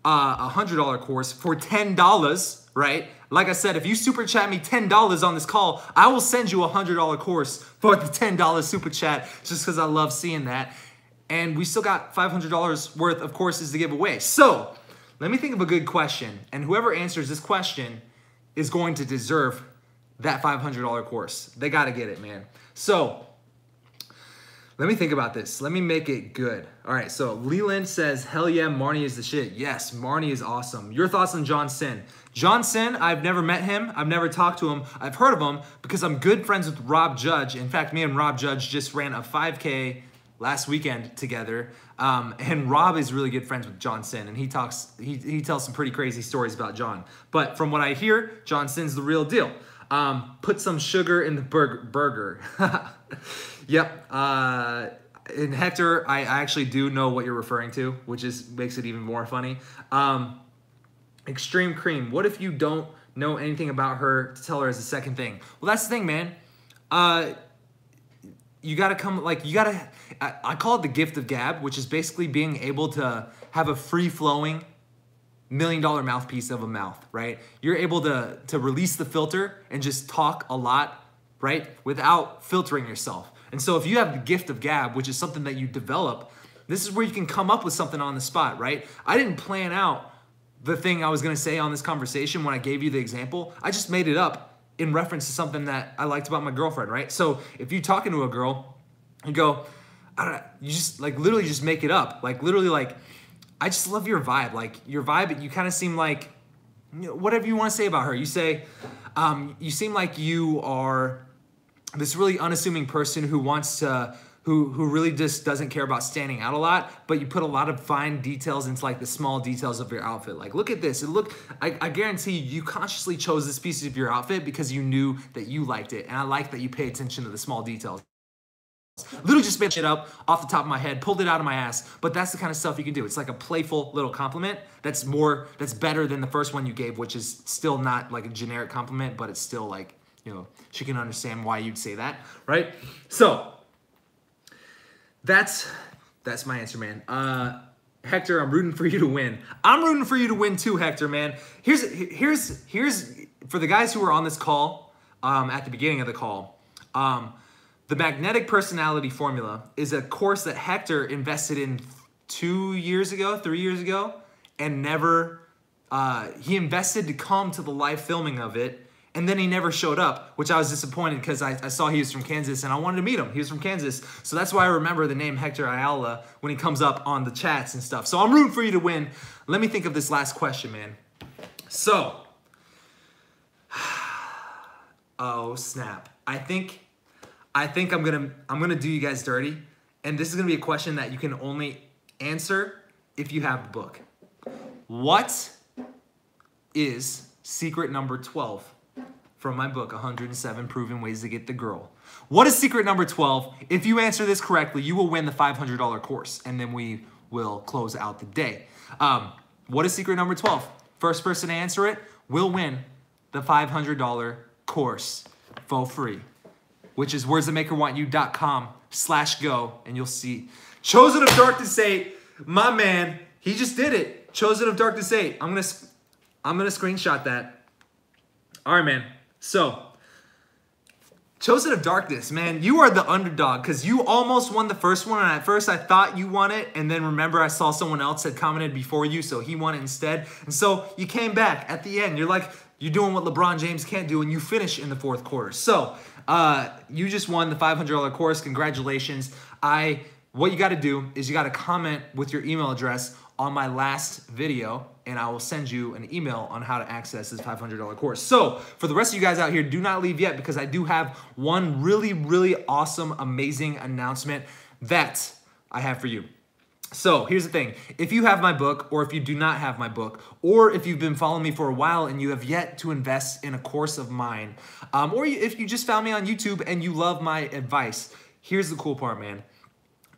a $100 course for $10, right? Like I said, if you super chat me $10 on this call, I will send you a $100 course for the $10 super chat just because I love seeing that. And we still got $500 worth of courses to give away. So let me think of a good question. And whoever answers this question is going to deserve that $500 course. They got to get it, man. So let me think about this. Let me make it good. All right, so Leland says, hell yeah, Marnie is the shit. Yes, Marnie is awesome. Your thoughts on John Sin? John Sin, I've never met him. I've never talked to him. I've heard of him because I'm good friends with Rob Judge. In fact, me and Rob Judge just ran a 5K last weekend together. And Rob is really good friends with John Sin, and he tells some pretty crazy stories about John. But from what I hear, John Sin's the real deal. Put some sugar in the burger. Yep. And Hector, I actually do know what you're referring to, which makes it even more funny. Extreme Cream. What if you don't know anything about her to tell her as a second thing? Well, that's the thing, man. You gotta come, I call it the gift of gab, which is basically being able to have a free-flowing $1 million mouthpiece of a mouth, right? You're able to release the filter and just talk a lot, right? Without filtering yourself. And so if you have the gift of gab, which is something that you develop, this is where you can come up with something on the spot, right? I didn't plan out the thing I was gonna say on this conversation when I gave you the example. I just made it up in reference to something that I liked about my girlfriend, right? So if you're talking to a girl, you go, I don't know, you just literally just make it up. Literally I just love your vibe. Your vibe, you kind of seem like, you know, whatever you want to say about her. You say, you seem like you are this really unassuming person who wants to, who really just doesn't care about standing out a lot, but you put a lot of fine details into the small details of your outfit. Look at this. I guarantee you consciously chose this piece of your outfit because you knew that you liked it. And I like that you pay attention to the small details. Literally just made shit up off the top of my head, pulled it out of my ass, but that's the kind of stuff you can do. It's like a playful little compliment that's better than the first one you gave, which is still not like a generic compliment, but it's still you know, she can understand why you'd say that, right? So that's my answer, man. Hector, I'm rooting for you to win. I'm rooting for you to win too, Hector, man. Here's for the guys who were on this call at the beginning of the call. The Magnetic Personality Formula is a course that Hector invested in 3 years ago, and never, he invested to come to the live filming of it, and then he never showed up, which I was disappointed because I saw he was from Kansas and I wanted to meet him. He was from Kansas, so that's why I remember the name Hector Ayala when he comes up on the chats and stuff. So I'm rooting for you to win. Let me think of this last question, man. So, oh snap. I think I'm gonna do you guys dirty, and this is gonna be a question that you can only answer if you have the book. What is secret number 12 from my book, 107 Proven Ways to Get the Girl? What is secret number 12? If you answer this correctly, you will win the $500 course, and then we will close out the day. What is secret number 12? First person to answer it will win the $500 course for free, which is wordsthatmakeherwantyou.com/go, and you'll see. Chosen of Darkness 8, my man, he just did it. Chosen of Darkness 8. I'm gonna screenshot that. All right, man. So, Chosen of Darkness, man, you are the underdog because you almost won the first one. And at first I thought you won it. And then remember, I saw someone else had commented before you, so he won it instead. And so you came back at the end. You're like, you're doing what LeBron James can't do, and you finish in the fourth quarter. So you just won the $500 course. Congratulations. What you got to do is you got to comment with your email address on my last video, and I will send you an email on how to access this $500 course. So for the rest of you guys out here, do not leave yet because I do have one really, really awesome, amazing announcement that I have for you. So here's the thing. If you have my book, or if you do not have my book, or if you've been following me for a while and you have yet to invest in a course of mine, or if you just found me on YouTube and you love my advice, here's the cool part, man.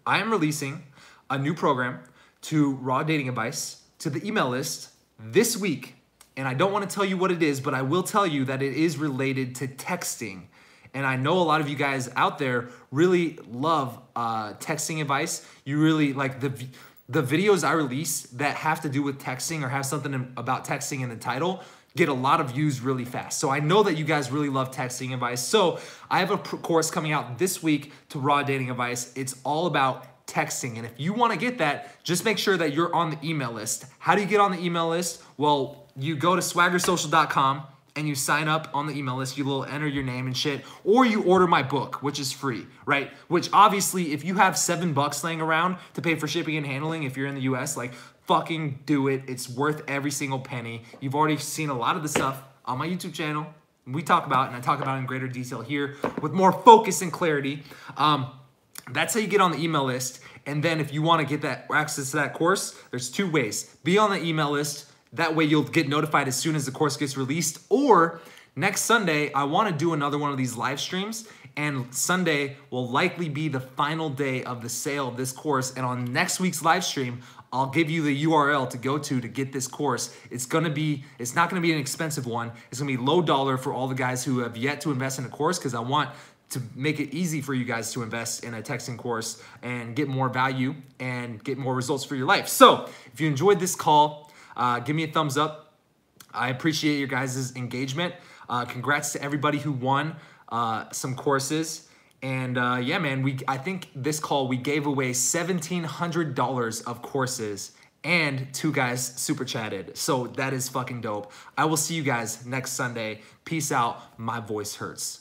I am releasing a new program to Raw Dating Advice to the email list this week. And I don't want to tell you what it is, but I will tell you that it is related to texting. And I know a lot of you guys out there really love texting advice. You really like the videos I release that have to do with texting or have something about texting in the title get a lot of views really fast. So I know that you guys really love texting advice. So I have a course coming out this week to Raw Dating Advice. It's all about texting. And if you want to get that, just make sure that you're on the email list. How do you get on the email list? Well, you go to swaggersocial.com and you sign up on the email list. You will enter your name and shit, or you order my book, which is free, right? Which obviously, if you have $7 laying around to pay for shipping and handling, if you're in the US, like fucking do it. It's worth every single penny. You've already seen a lot of the stuff on my YouTube channel. We talk about, and I talk about in greater detail here with more focus and clarity. That's how you get on the email list. And then if you want to get that access to that course, there's two ways. Be on the email list. That way you'll get notified as soon as the course gets released. Or next Sunday, I want to do another one of these live streams. And Sunday will likely be the final day of the sale of this course. And on next week's live stream, I'll give you the URL to go to get this course. It's not gonna be an expensive one. It's gonna be low dollar for all the guys who have yet to invest in a course, because I want to make it easy for you guys to invest in a texting course and get more value and get more results for your life. So if you enjoyed this call, give me a thumbs up. I appreciate your guys' engagement. Congrats to everybody who won some courses. And yeah, man, I think this call, we gave away $1,700 of courses and 2 guys super chatted. So that is fucking dope. I will see you guys next Sunday. Peace out. My voice hurts.